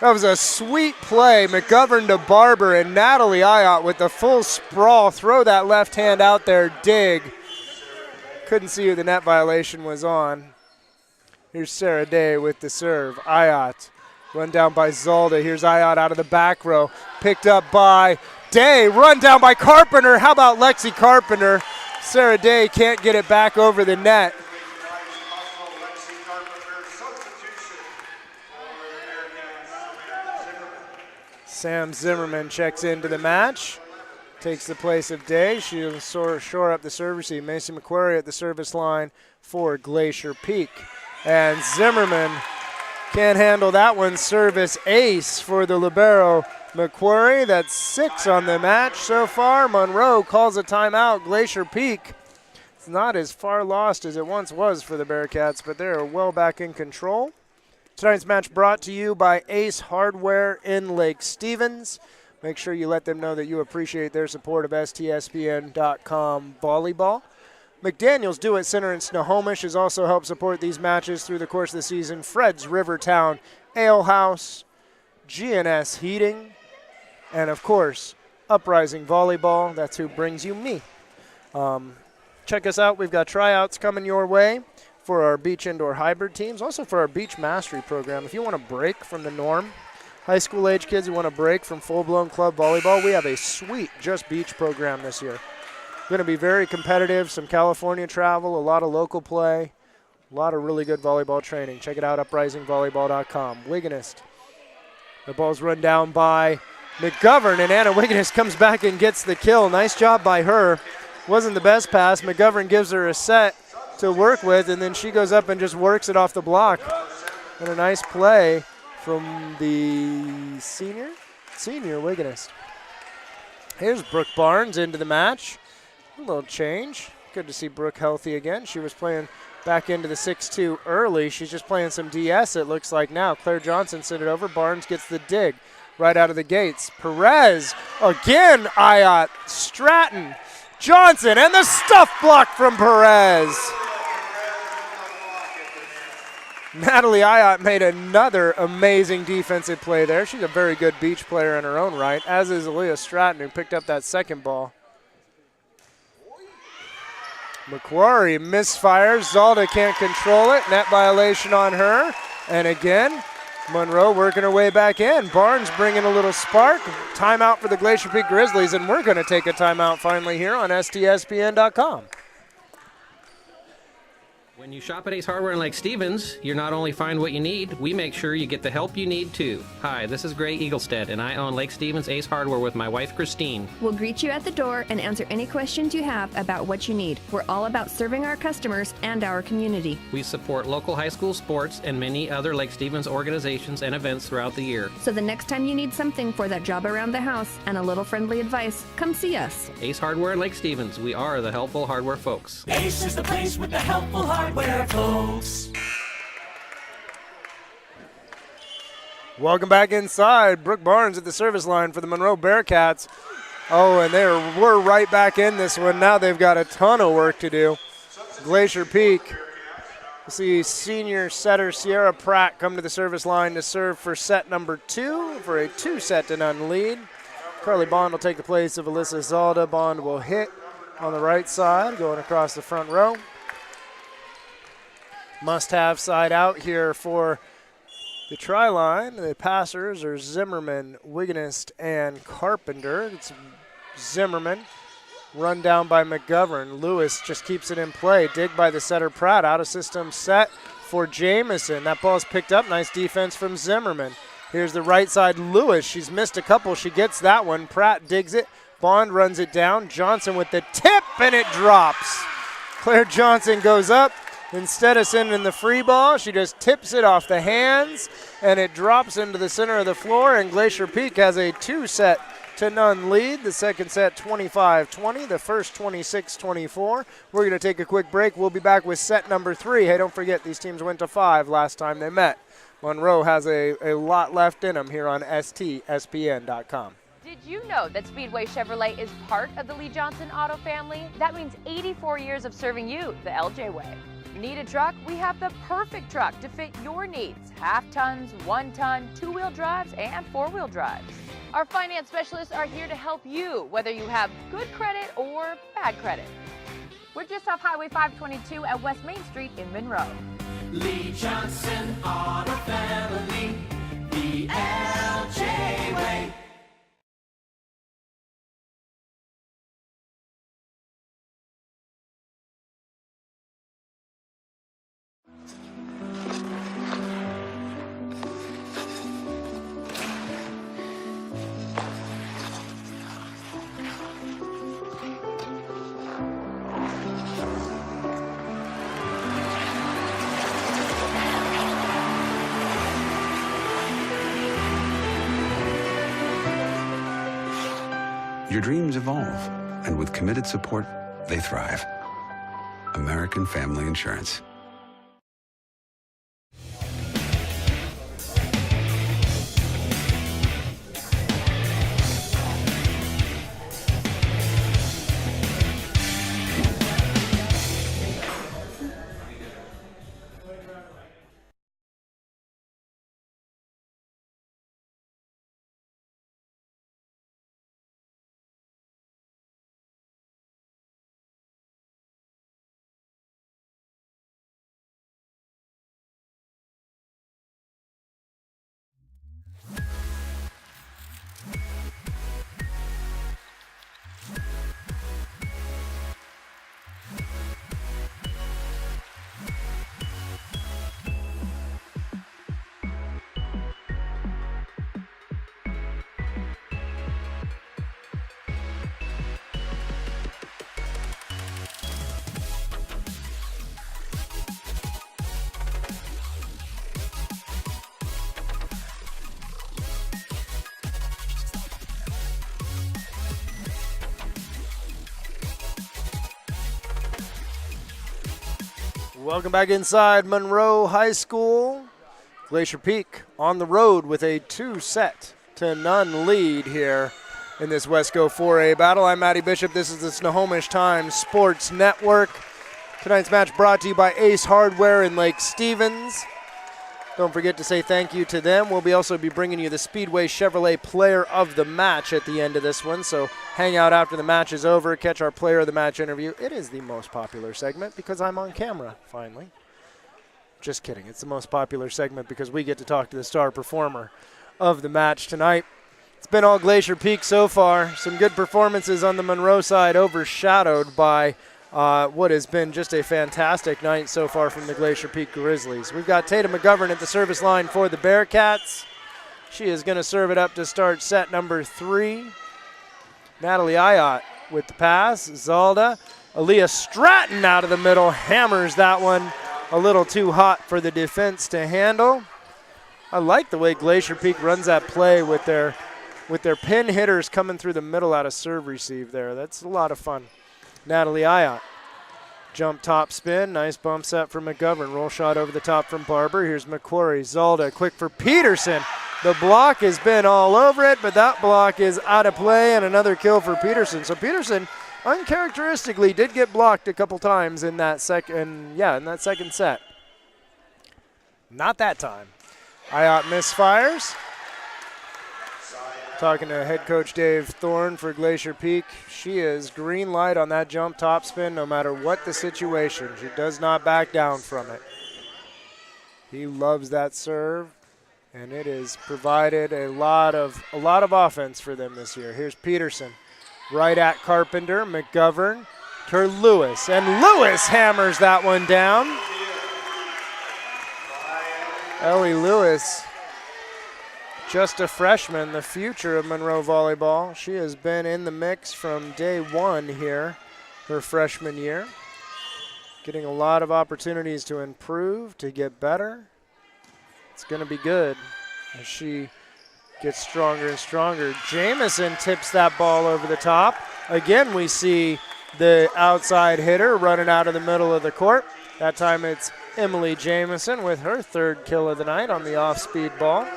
That was a sweet play. McGovern to Barber, and Natalie Ayotte with the full sprawl. Throw that left hand out there. Dig. Couldn't see who the net violation was on. Here's Sarah Day with the serve. Ayotte. Run down by Zalda. Here's Ayotte out of the back row. Picked up by Day. Run down by Carpenter. How about Lexi Carpenter? Sarah Day can't get it back over the net. Sam Zimmerman checks into the match. Takes the place of Day. She'll shore up the serve receive. Macy McQuarrie at the service line for Glacier Peak. And Zimmerman can't handle that one. Service ace for the libero McQuarrie. That's 6 on the match so far. Monroe calls a timeout. Glacier Peak, it's not as far lost as it once was for the Bearcats, but they're well back in control. Tonight's match brought to you by Ace Hardware in Lake Stevens. Make sure you let them know that you appreciate their support of STSPN.com volleyball. McDaniel's Do-It Center in Snohomish has also helped support these matches through the course of the season. Fred's Rivertown Ale House, GNS Heating, and of course, Uprising Volleyball. That's who brings you me. Check us out. We've got tryouts coming your way for our beach indoor hybrid teams, also for our beach mastery program. If you want to break from the norm, high school age kids who want to break from full-blown club volleyball, we have a sweet Just Beach program this year. Going to be very competitive, some California travel, a lot of local play, a lot of really good volleyball training. Check it out, uprisingvolleyball.com. Wigginist. The ball's run down by McGovern, and Anna Wigginist comes back and gets the kill. Nice job by her. Wasn't the best pass. McGovern gives her a set to work with, and then she goes up and just works it off the block. And a nice play from the senior Wigginist. Here's Brooke Barnes into the match. A little change. Good to see Brooke healthy again. She was playing back into the 6-2 early. She's just playing some DS, it looks like now. Claire Johnson sent it over. Barnes gets the dig right out of the gates. Perez again. Ayotte, Stratton, Johnson, and the stuff block from Perez. Natalie Ayotte made another amazing defensive play there. She's a very good beach player in her own right, as is Aaliyah Stratton, who picked up that second ball. McQuarrie misfires. Zalda can't control it. Net violation on her. And again, Monroe working her way back in. Barnes bringing a little spark. Timeout for the Glacier Peak Grizzlies, and we're going to take a timeout finally here on STSPN.com. When you shop at Ace Hardware in Lake Stevens, you not only find what you need, we make sure you get the help you need too. Hi, this is Gray Eaglestead, and I own Lake Stevens Ace Hardware with my wife, Christine. We'll greet you at the door and answer any questions you have about what you need. We're all about serving our customers and our community. We support local high school sports and many other Lake Stevens organizations and events throughout the year. So the next time you need something for that job around the house and a little friendly advice, come see us. Ace Hardware in Lake Stevens. We are the helpful hardware folks. Ace is the place with the helpful hardware folks. Welcome back inside. Brooke Barnes at the service line for the Monroe Bearcats. Oh, and we're right back in this one. Now they've got a ton of work to do. Glacier Peak. We'll see senior setter Sierra Pratt come to the service line to serve for set number 2 for a 2-0 lead. Carly Bond will take the place of Alyssa Zalda. Bond will hit on the right side, going across the front row. Must-have side out here for the try line. The passers are Zimmerman, Wigginist, and Carpenter. It's Zimmerman, run down by McGovern. Lewis just keeps it in play. Dig by the setter Pratt. Out of system set for Jamison. That ball's picked up. Nice defense from Zimmerman. Here's the right side Lewis. She's missed a couple. She gets that one. Pratt digs it. Bond runs it down. Johnson with the tip, and it drops. Claire Johnson goes up. Instead of sending the free ball, she just tips it off the hands, and it drops into the center of the floor, and Glacier Peak has a 2-0 lead. The second set 25-20, the first 26-24. We're going to take a quick break. We'll be back with set number 3. Hey, don't forget, these teams went to 5 last time they met. Monroe has a lot left in them here on STSPN.com. Did you know that Speedway Chevrolet is part of the Lee Johnson Auto family? That means 84 years of serving you the LJ way. Need a truck? We have the perfect truck to fit your needs. Half tons, 1 ton, 2-wheel drives, and 4-wheel drives. Our finance specialists are here to help you, whether you have good credit or bad credit. We're just off Highway 522 at West Main Street in Monroe. Lee Johnson Auto Family, the LJ way. Your dreams evolve, and with committed support, they thrive. American Family Insurance. Welcome back inside Monroe High School. Glacier Peak on the road with a 2-0 lead here in this Wesco 4A battle. I'm Matty Bishop. This is the Snohomish Times Sports Network. Tonight's match brought to you by Ace Hardware in Lake Stevens. Don't forget to say thank you to them. We'll also be bringing you the Speedway Chevrolet Player of the Match at the end of this one. So hang out after the match is over. Catch our Player of the Match interview. It is the most popular segment because I'm on camera, finally. Just kidding. It's the most popular segment because we get to talk to the star performer of the match tonight. It's been all Glacier Peak so far. Some good performances on the Monroe side, overshadowed by what has been just a fantastic night so far from the Glacier Peak Grizzlies. We've got Tatum McGovern at the service line for the Bearcats. She is going to serve it up to start set number 3. Natalie Ayat with the pass. Zalda. Aaliyah Stratton out of the middle, hammers that one a little too hot for the defense to handle. I like the way Glacier Peak runs that play with their pin hitters coming through the middle out of serve receive there. That's a lot of fun. Natalie Ayat. Jump top spin. Nice bump set for McGovern. Roll shot over the top from Barber. Here's McQuarrie. Zalda quick for Peterson. The block has been all over it, but that block is out of play, and another kill for Peterson. So Peterson uncharacteristically did get blocked a couple times in that second set. Not that time. Ayat misfires. Talking to head coach Dave Thorne for Glacier Peak. She is green light on that jump top spin no matter what the situation. She does not back down from it. He loves that serve, and it has provided a lot of offense for them this year. Here's Peterson right at Carpenter. McGovern to Lewis, and Lewis hammers that one down. Ellie Lewis, just a freshman, the future of Monroe volleyball. She has been in the mix from day one here, her freshman year. Getting a lot of opportunities to improve, to get better. It's going to be good as she gets stronger and stronger. Jamison tips that ball over the top. Again, we see the outside hitter running out of the middle of the court. That time it's Emily Jamison with her 3rd kill of the night on the off-speed ball.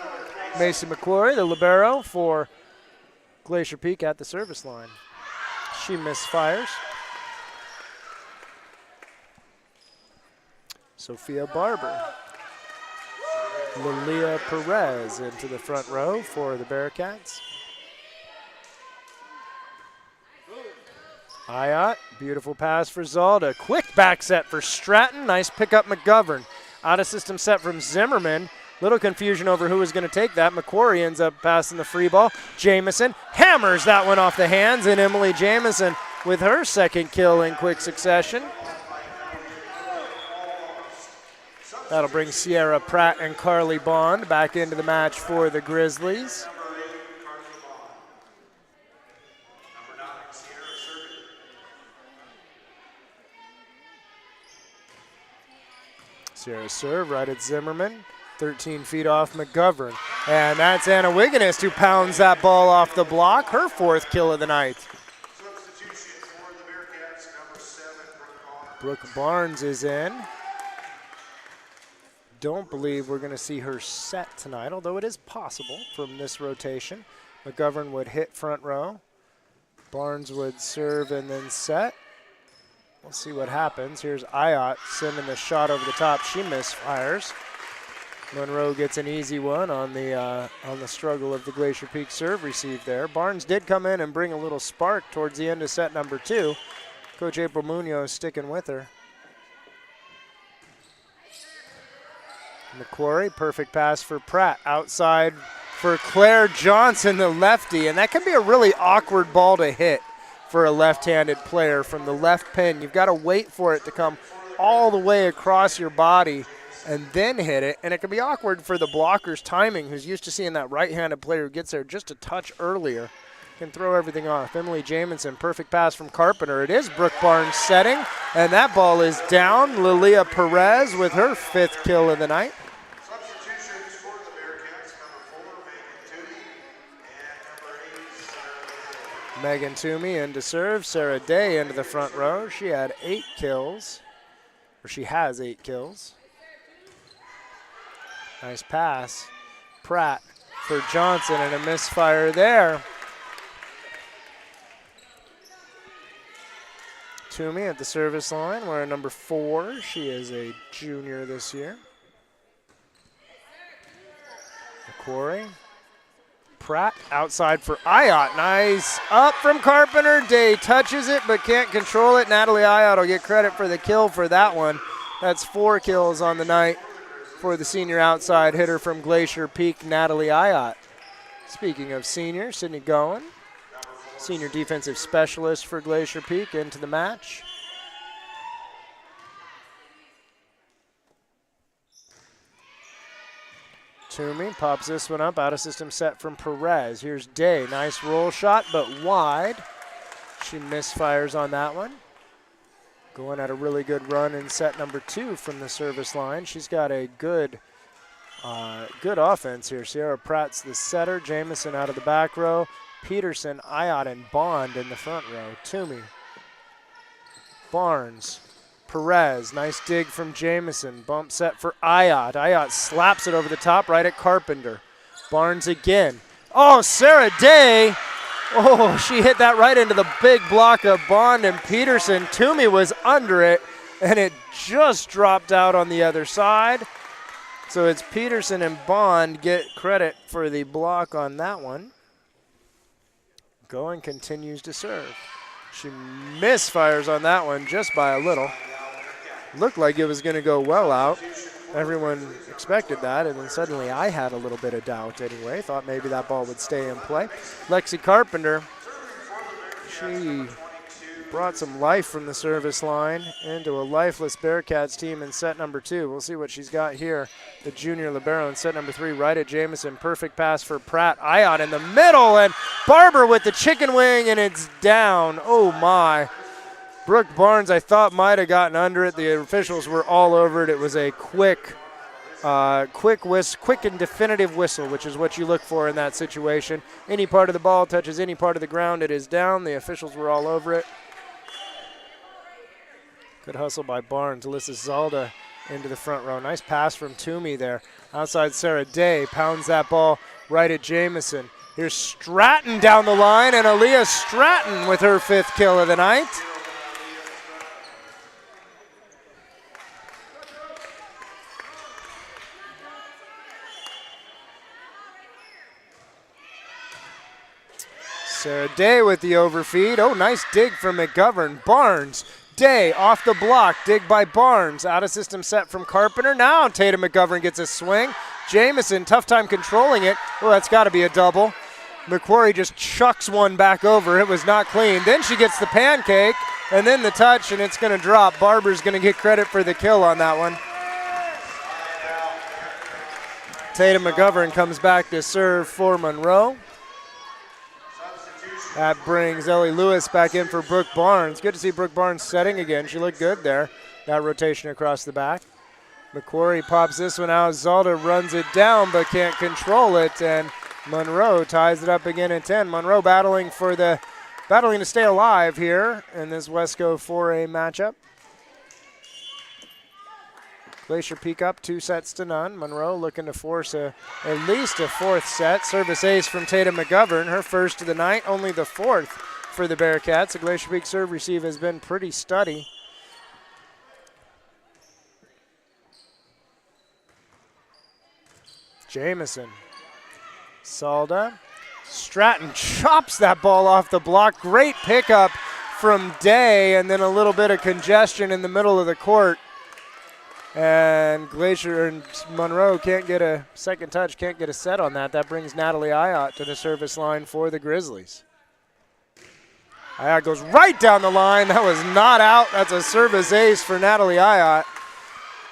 Macy McQuarrie, the libero for Glacier Peak at the service line. She misfires. Sophia Barber. Lilia Perez into the front row for the Bearcats. Ayat, beautiful pass for Zalda. Quick back set for Stratton. Nice pickup McGovern. Out of system set from Zimmerman. Little confusion over who was going to take that. McQuarrie ends up passing the free ball. Jamison hammers that one off the hands, and Emily Jamison with her 2nd kill in quick succession. That'll bring Sierra Pratt and Carly Bond back into the match for the Grizzlies. Sierra serve right at Zimmerman. 13 feet off McGovern. And that's Anna Wiganist who pounds that ball off the block. Her 4th kill of the night. Substitution for the Bearcats, number 7, Brooke Barnes is in. Don't believe we're going to see her set tonight, although it is possible from this rotation. McGovern would hit front row. Barnes would serve and then set. We'll see what happens. Here's Ayat sending the shot over the top. She misfires. Monroe gets an easy one on the struggle of the Glacier Peak serve receive there. Barnes did come in and bring a little spark towards the end of set number 2. Coach April Munoz sticking with her. McQuarrie, perfect pass for Pratt. Outside for Claire Johnson, the lefty, and that can be a really awkward ball to hit for a left-handed player from the left pin. You've got to wait for it to come all the way across your body and then hit it, and it can be awkward for the blocker's timing, who's used to seeing that right-handed player who gets there just a touch earlier. Can throw everything off. Emily Jamison, perfect pass from Carpenter. It is Brooke Barnes setting, and that ball is down. Lilia Perez with her 5th kill of the night. Substitutions for the Bearcats, number 4, Megan Toomey, and number 8, Sarah Day. Megan Toomey in to serve. Sarah Day into the front row. She had 8 kills, or she has 8 kills. Nice pass. Pratt for Johnson and a misfire there. Toomey at the service line. We're at number 4. She is a junior this year. McQuarrie. Pratt outside for Ayat. Nice up from Carpenter. Day touches it but can't control it. Natalie Ayat will get credit for the kill for that one. That's 4 kills on the night for the senior outside hitter from Glacier Peak, Natalie Ayat. Speaking of senior, Sydney Gowen, senior defensive specialist for Glacier Peak, into the match. Toomey pops this one up, out of system set from Perez. Here's Day, nice roll shot, but wide. She misfires on that one. Going at a really good run in set number 2 from the service line. She's got a good offense here. Sierra Pratt's the setter. Jamison out of the back row. Peterson, Ayat, and Bond in the front row. Toomey, Barnes, Perez. Nice dig from Jamison. Bump set for Ayat. Ayat slaps it over the top right at Carpenter. Barnes again. Oh, Sarah Day. Oh, she hit that right into the big block of Bond and Peterson. Toomey was under it, and it just dropped out on the other side. So it's Peterson and Bond get credit for the block on that one. Goen continues to serve. She misfires on that one just by a little. Looked like it was going to go well out. Everyone expected that, and then suddenly I had a little bit of doubt anyway. Thought maybe that ball would stay in play. Lexi Carpenter, she brought some life from the service line into a lifeless Bearcats team in set number 2. We'll see what she's got here. The junior libero in set number 3, right at Jamison. Perfect pass for Pratt. Ayat in the middle, and Barber with the chicken wing, and it's down. Oh, my. Brooke Barnes, I thought, might have gotten under it. The officials were all over it. It was a quick and definitive whistle, which is what you look for in that situation. Any part of the ball touches any part of the ground, it is down. The officials were all over it. Good hustle by Barnes. Alyssa Zalda into the front row. Nice pass from Toomey there. Outside Sarah Day pounds that ball right at Jamison. Here's Stratton down the line, and Aaliyah Stratton with her 5th kill of the night. Sarah Day with the overfeed. Oh, nice dig from McGovern. Barnes, Day off the block. Dig by Barnes. Out of system set from Carpenter. Now Tatum McGovern gets a swing. Jamison, tough time controlling it. Oh, that's got to be a double. McQuarrie just chucks one back over. It was not clean. Then she gets the pancake, and then the touch, and it's going to drop. Barber's going to get credit for the kill on that one. Tatum McGovern comes back to serve for Monroe. That brings Ellie Lewis back in for Brooke Barnes. Good to see Brooke Barnes setting again. She looked good there. That rotation across the back. McQuarrie pops this one out. Zalda runs it down but can't control it, and Monroe ties it up again at 10. Monroe battling to stay alive here in this Wesco 4A matchup. Glacier Peak up 2-0. Monroe looking to force at least a fourth set. Service ace from Tatum McGovern, her first of the night, only the fourth for the Bearcats. The Glacier Peak serve receive has been pretty steady. Jamison. Salda. Stratton chops that ball off the block. Great pickup from Day, and then a little bit of congestion in the middle of the court. And Glacier and Monroe can't get a second touch, can't get a set on that. That brings Natalie Ayotte to the service line for the Grizzlies. Ayotte goes right down the line. That was not out. That's a service ace for Natalie Ayotte.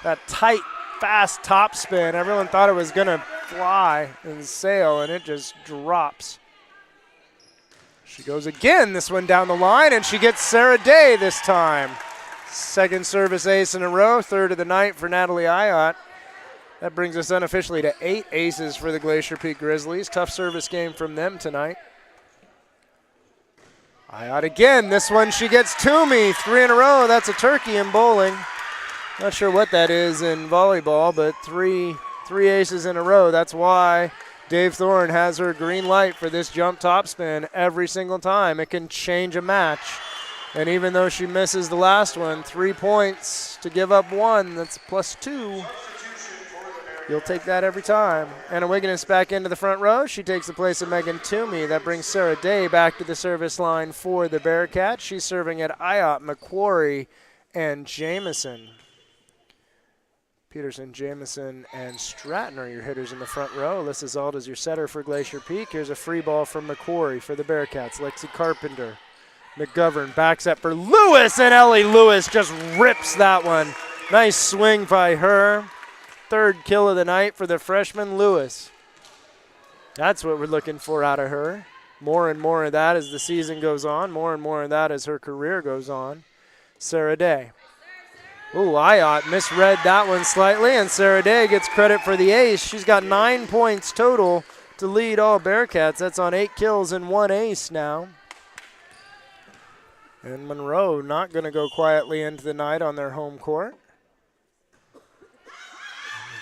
That tight, fast top spin. Everyone thought it was going to fly and sail, and it just drops. She goes again, this one down the line, and she gets Sarah Day this time. Second service ace in a row, third of the night for Natalie Ayotte. That brings us unofficially to 8 aces for the Glacier Peak Grizzlies. Tough service game from them tonight. Ayotte again, this one she gets Toomey, 3 in a row. That's a turkey in bowling. Not sure what that is in volleyball, but three aces in a row. That's why Dave Thorne has her green light for this jump topspin every single time. It can change a match. And even though she misses the last one, 3 points to give up 1, that's +2. You'll take that every time. Anna Wigginus back into the front row. She takes the place of Megan Toomey. That brings Sarah Day back to the service line for the Bearcats. She's serving at Ayotte, McQuarrie, and Jamison. Peterson, Jamison, and Stratton are your hitters in the front row. Alyssa Zalda's your setter for Glacier Peak. Here's a free ball from McQuarrie for the Bearcats. Lexi Carpenter. McGovern backs up for Lewis, and Ellie Lewis just rips that one. Nice swing by her. Third kill of the night for the freshman Lewis. That's what we're looking for out of her. More and more of that as the season goes on. More and more of that as her career goes on. Sarah Day. Ooh, Ayotte misread that one slightly, and Sarah Day gets credit for the ace. She's got 9 points total to lead all Bearcats. That's on 8 kills and 1 ace now. And Monroe not going to go quietly into the night on their home court.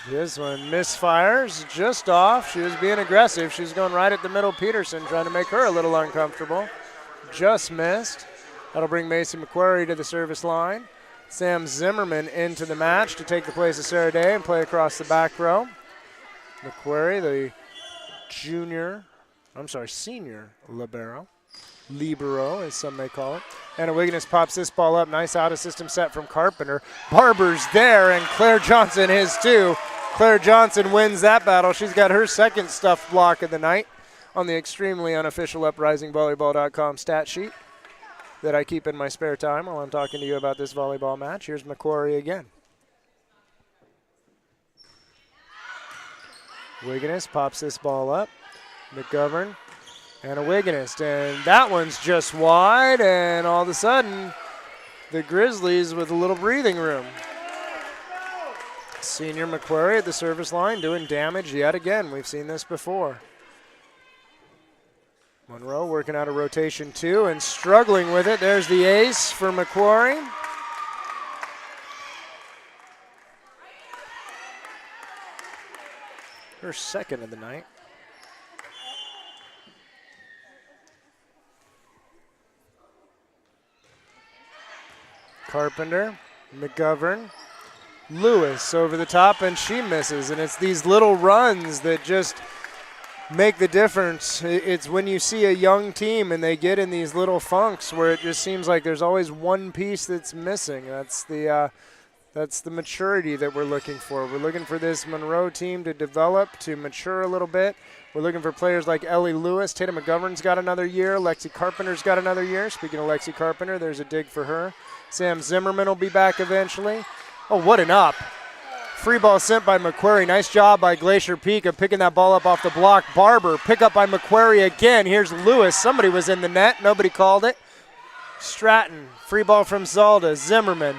This one misfires just off. She was being aggressive. She was going right at the middle Peterson, trying to make her a little uncomfortable. Just missed. That'll bring Macy McQuarrie to the service line. Sam Zimmerman into the match to take the place of Sarah Day and play across the back row. McQuarrie, the senior libero, as some may call it. Anna Wigginus pops this ball up. Nice out-of-system set from Carpenter. Barber's there, and Claire Johnson is too. Claire Johnson wins that battle. She's got her second stuffed block of the night on the extremely unofficial UprisingVolleyball.com stat sheet that I keep in my spare time while I'm talking to you about this volleyball match. Here's McQuarrie again. Wigginus pops this ball up. McGovern. And a Wigginus, and that one's just wide, and all of a sudden, the Grizzlies with a little breathing room. Senior McQuarrie at the service line doing damage yet again. We've seen this before. Monroe working out a rotation 2 and struggling with it. There's the ace for McQuarrie. Her second of the night. Carpenter, McGovern, Lewis over the top, and she misses. And it's these little runs that just make the difference. It's when you see a young team and they get in these little funks where it just seems like there's always one piece that's missing. That's the maturity that we're looking for. We're looking for this Monroe team to develop, to mature a little bit. We're looking for players like Ellie Lewis. Tatum McGovern's got another year. Lexi Carpenter's got another year. Speaking of Lexi Carpenter, there's a dig for her. Sam Zimmerman will be back eventually. Oh, what an up. Free ball sent by McQuarrie. Nice job by Glacier Peak of picking that ball up off the block. Barber, pick up by McQuarrie again. Here's Lewis. Somebody was in the net. Nobody called it. Stratton, free ball from Zalda. Zimmerman.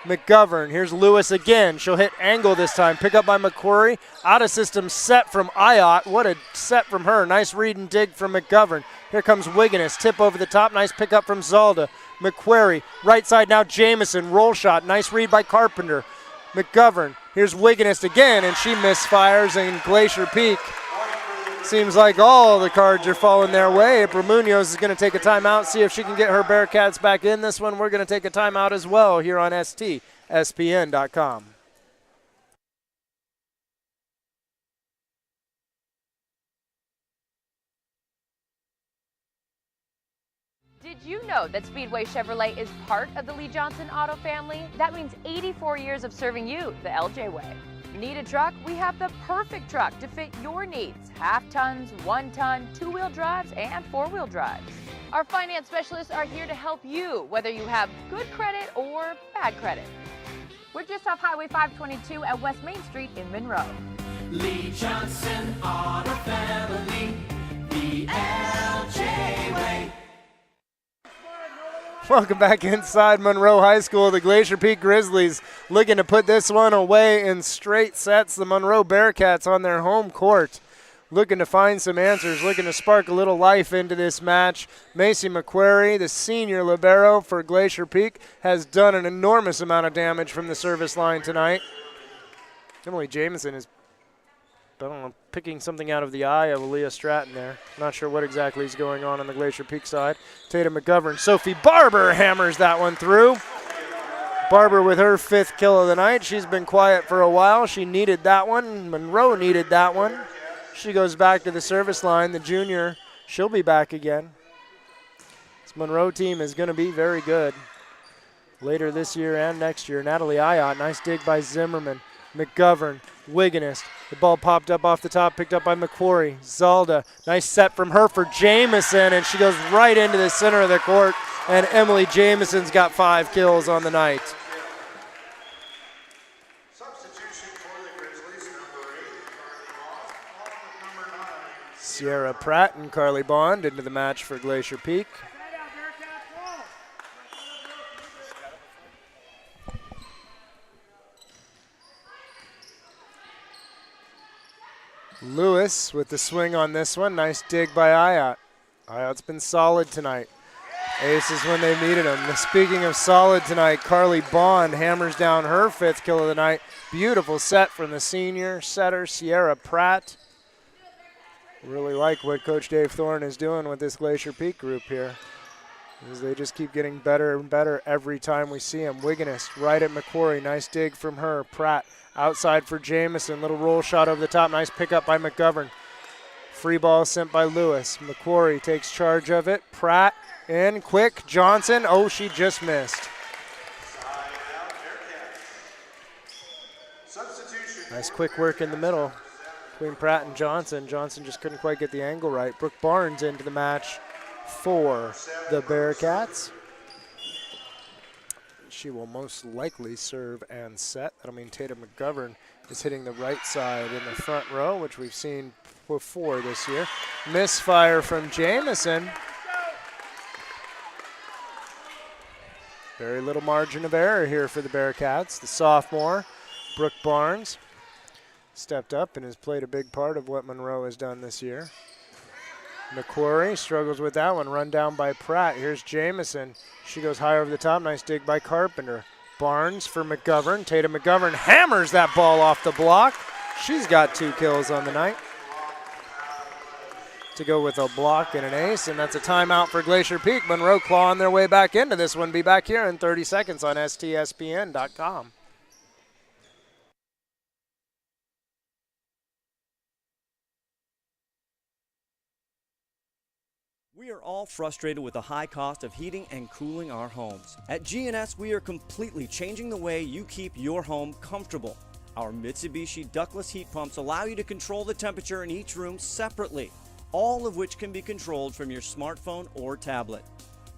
McGovern. Here's Lewis again. She'll hit angle this time. Pick up by McQuarrie. Out of system set from Ayot. What a set from her. Nice read and dig from McGovern. Here comes Wigginess. Tip over the top. Nice pick up from Zalda. McQuarrie. Right side now Jamison. Roll shot. Nice read by Carpenter. McGovern. Here's Wigginess again, and she misfires, and Glacier Peak. Seems like all the cards are falling their way. April Munoz is going to take a timeout, see if she can get her Bearcats back in this one. We're going to take a timeout as well here on STSPN.com. Did you know that Speedway Chevrolet is part of the Lee Johnson Auto family? That means 84 years of serving you the LJ way. Need a truck? We have the perfect truck to fit your needs. Half tons, 1 ton, 2-wheel drives, and 4-wheel drives. Our finance specialists are here to help you, whether you have good credit or bad credit. We're just off Highway 522 at West Main Street in Monroe. Lee Johnson Auto Family, the LJ way. Welcome back inside Monroe High School. The Glacier Peak Grizzlies looking to put this one away in straight sets. The Monroe Bearcats on their home court looking to find some answers, looking to spark a little life into this match. Macy McQuarrie, the senior libero for Glacier Peak, has done an enormous amount of damage from the service line tonight. Emily Jamison is, I don't know, picking something out of the eye of Aaliyah Stratton there. Not sure what exactly is going on the Glacier Peak side. Tatum McGovern. Sophie Barber hammers that one through. Barber with her 5th kill of the night. She's been quiet for a while. She needed that one. Monroe needed that one. She goes back to the service line. The junior, she'll be back again. This Monroe team is going to be very good later this year and next year. Natalie Ayot, nice dig by Zimmerman. McGovern, Wigginist. The ball popped up off the top, picked up by McQuarrie. Zalda, nice set from her for Jamison, and she goes right into the center of the court, and Emily Jamison's got 5 kills on the night. Substitution for the Grizzlies, number 8, Carly Bond, number 9. Sierra Pratt and Carly Bond into the match for Glacier Peak. Lewis with the swing on this one. Nice dig by Ayot. Ayot's been solid tonight. Aces when they needed him. Speaking of solid tonight, Carly Bond hammers down her 5th kill of the night. Beautiful set from the senior setter, Sierra Pratt. Really like what Coach Dave Thorne is doing with this Glacier Peak group here, as they just keep getting better and better every time we see them. Wigginist right at McQuarrie. Nice dig from her. Pratt outside for Jamison. Little roll shot over the top. Nice pickup by McGovern. Free ball sent by Lewis. McQuarrie takes charge of it. Pratt in quick. Johnson. Oh, she just missed. Nice quick work in the middle between Pratt and Johnson. Johnson just couldn't quite get the angle right. Brooke Barnes into the match for the Bearcats. She will most likely serve and set. That'll mean Tatum McGovern is hitting the right side in the front row, which we've seen before this year. Misfire from Jamison. Very little margin of error here for the Bearcats. The sophomore, Brooke Barnes, stepped up and has played a big part of what Monroe has done this year. McQuarrie struggles with that one, run down by Pratt. Here's Jamison. She goes high over the top. Nice dig by Carpenter. Barnes for McGovern. Tatum McGovern hammers that ball off the block. She's got 2 kills on the night. To go with a block and an ace, and that's a timeout for Glacier Peak. Monroe clawing their way back into this one. Be back here in 30 seconds on STSPN.com. We are all frustrated with the high cost of heating and cooling our homes. At GNS, we are completely changing the way you keep your home comfortable. Our Mitsubishi ductless heat pumps allow you to control the temperature in each room separately, all of which can be controlled from your smartphone or tablet.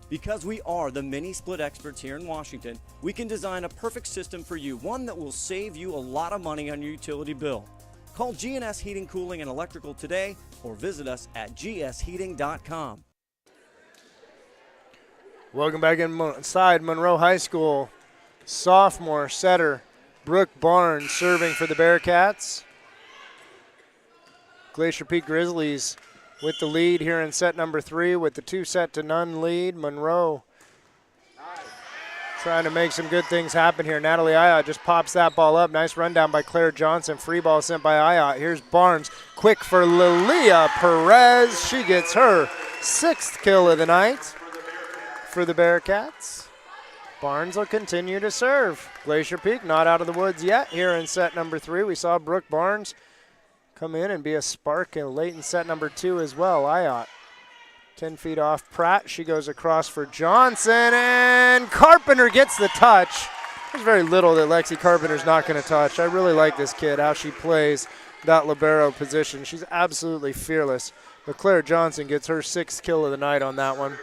Because we are the mini split experts here in Washington, we can design a perfect system for you, one that will save you a lot of money on your utility bill. Call GNS Heating, Cooling, and Electrical today or visit us at gsheating.com. Welcome back inside Monroe High School. Sophomore setter Brooke Barnes serving for the Bearcats. Glacier Peak Grizzlies with the lead here in set number 3 with the 2-0 lead. Monroe trying to make some good things happen here. Natalie Ayotte just pops that ball up. Nice rundown by Claire Johnson. Free ball sent by Ayotte. Here's Barnes. Quick for Lilia Perez. She gets her 6th kill of the night for the Bearcats. Barnes will continue to serve. Glacier Peak not out of the woods yet here in set number 3. We saw Brooke Barnes come in and be a spark late in set number 2 as well. Ayotte 10 feet off Pratt. She goes across for Johnson, and Carpenter gets the touch. There's very little that Lexi Carpenter's not going to touch. I really like this kid, how she plays that libero position. She's absolutely fearless. But Claire Johnson gets her 6th kill of the night on that one.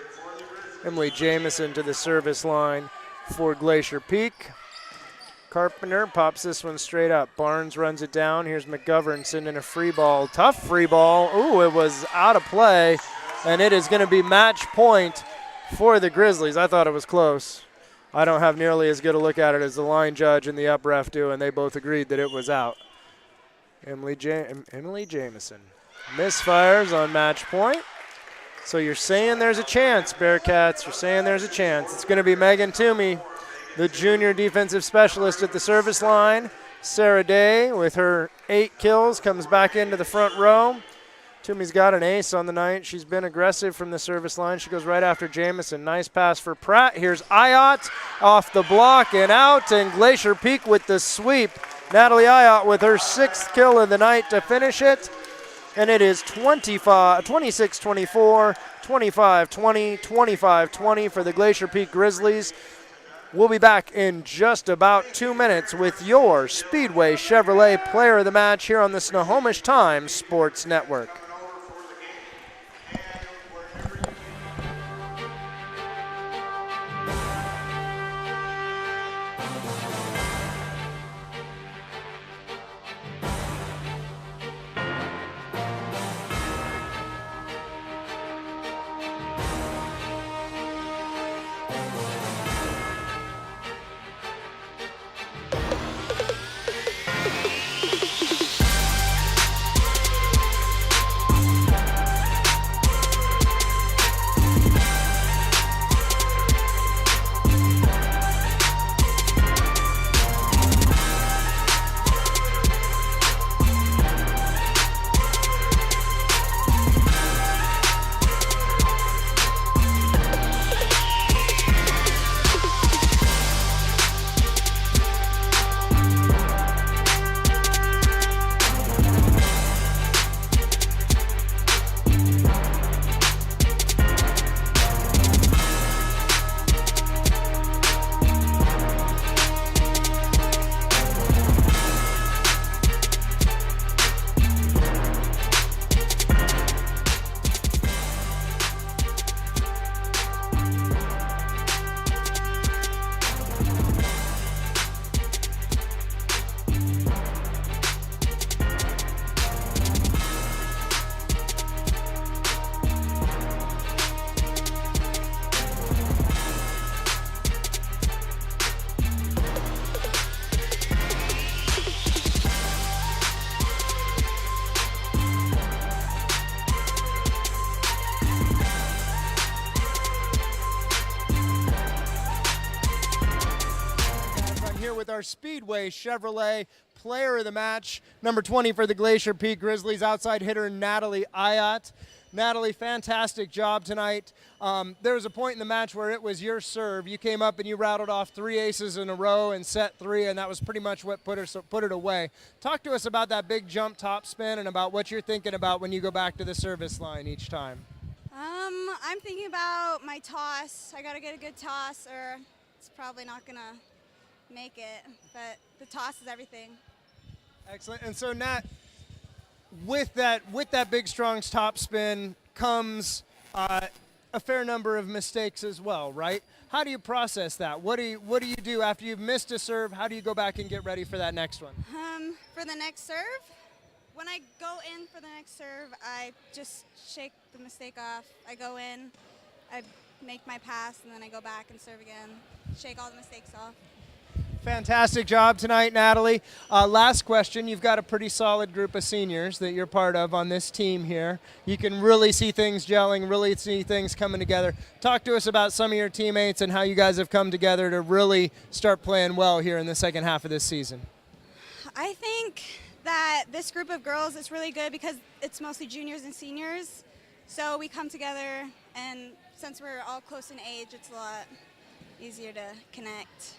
Emily Jamison to the service line for Glacier Peak. Carpenter pops this one straight up. Barnes runs it down. Here's McGovern sending a free ball. Tough free ball. Ooh, it was out of play. And it is going to be match point for the Grizzlies. I thought it was close. I don't have nearly as good a look at it as the line judge and the up ref do, and they both agreed that it was out. Emily Jamison misfires on match point. So you're saying there's a chance, Bearcats. You're saying there's a chance. It's going to be Megan Toomey, the junior defensive specialist at the service line. Sarah Day, with her 8 kills, comes back into the front row. Toomey's got an ace on the night. She's been aggressive from the service line. She goes right after Jamison. Nice pass for Pratt. Here's Ayotte off the block and out, and Glacier Peak with the sweep. Natalie Ayotte with her 6th kill of the night to finish it. And it is 26-24, 25-20, 25-20 for the Glacier Peak Grizzlies. We'll be back in just about 2 minutes with your Speedway Chevrolet Player of the Match here on the Snohomish Times Sports Network. Our Speedway Chevrolet Player of the Match, number 20 for the Glacier Peak Grizzlies, outside hitter Natalie Ayotte. Natalie, fantastic job tonight. There was a point in the match where it was your serve. You came up and you rattled off 3 aces in a row in set 3, and that was pretty much what put it away. Talk to us about that big jump top spin and about what you're thinking about when you go back to the service line each time. I'm thinking about my toss. I got to get a good toss, or it's probably not going to make it, but the toss is everything. Excellent. And so Nat, with that big strong top spin comes a fair number of mistakes as well, right? How do you process that? What do you do after you've missed a serve? How do you go back and get ready for that next one? For the next serve, when I go in for the next serve, I just shake the mistake off. I go in, I make my pass, and then I go back and serve again. Shake all the mistakes off. Fantastic job tonight, Natalie. Last question. You've got a pretty solid group of seniors that you're part of on this team here. You can really see things gelling, really see things coming together. Talk to us about some of your teammates and how you guys have come together to really start playing well here in the second half of this season. I think that this group of girls is really good because it's mostly juniors and seniors. So we come together, and since we're all close in age, it's a lot easier to connect.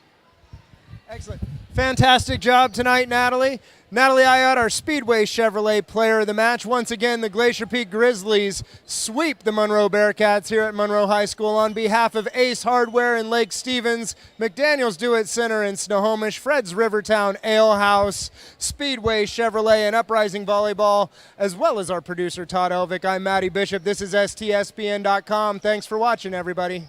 Excellent. Fantastic job tonight, Natalie. Natalie Ayotte, our Speedway Chevrolet Player of the Match. Once again, the Glacier Peak Grizzlies sweep the Monroe Bearcats here at Monroe High School on behalf of Ace Hardware in Lake Stevens, McDaniel's Do-It Center in Snohomish, Fred's Rivertown Ale House, Speedway Chevrolet, and Uprising Volleyball, as well as our producer, Todd Elvick. I'm Matty Bishop. This is STSPN.com. Thanks for watching, everybody.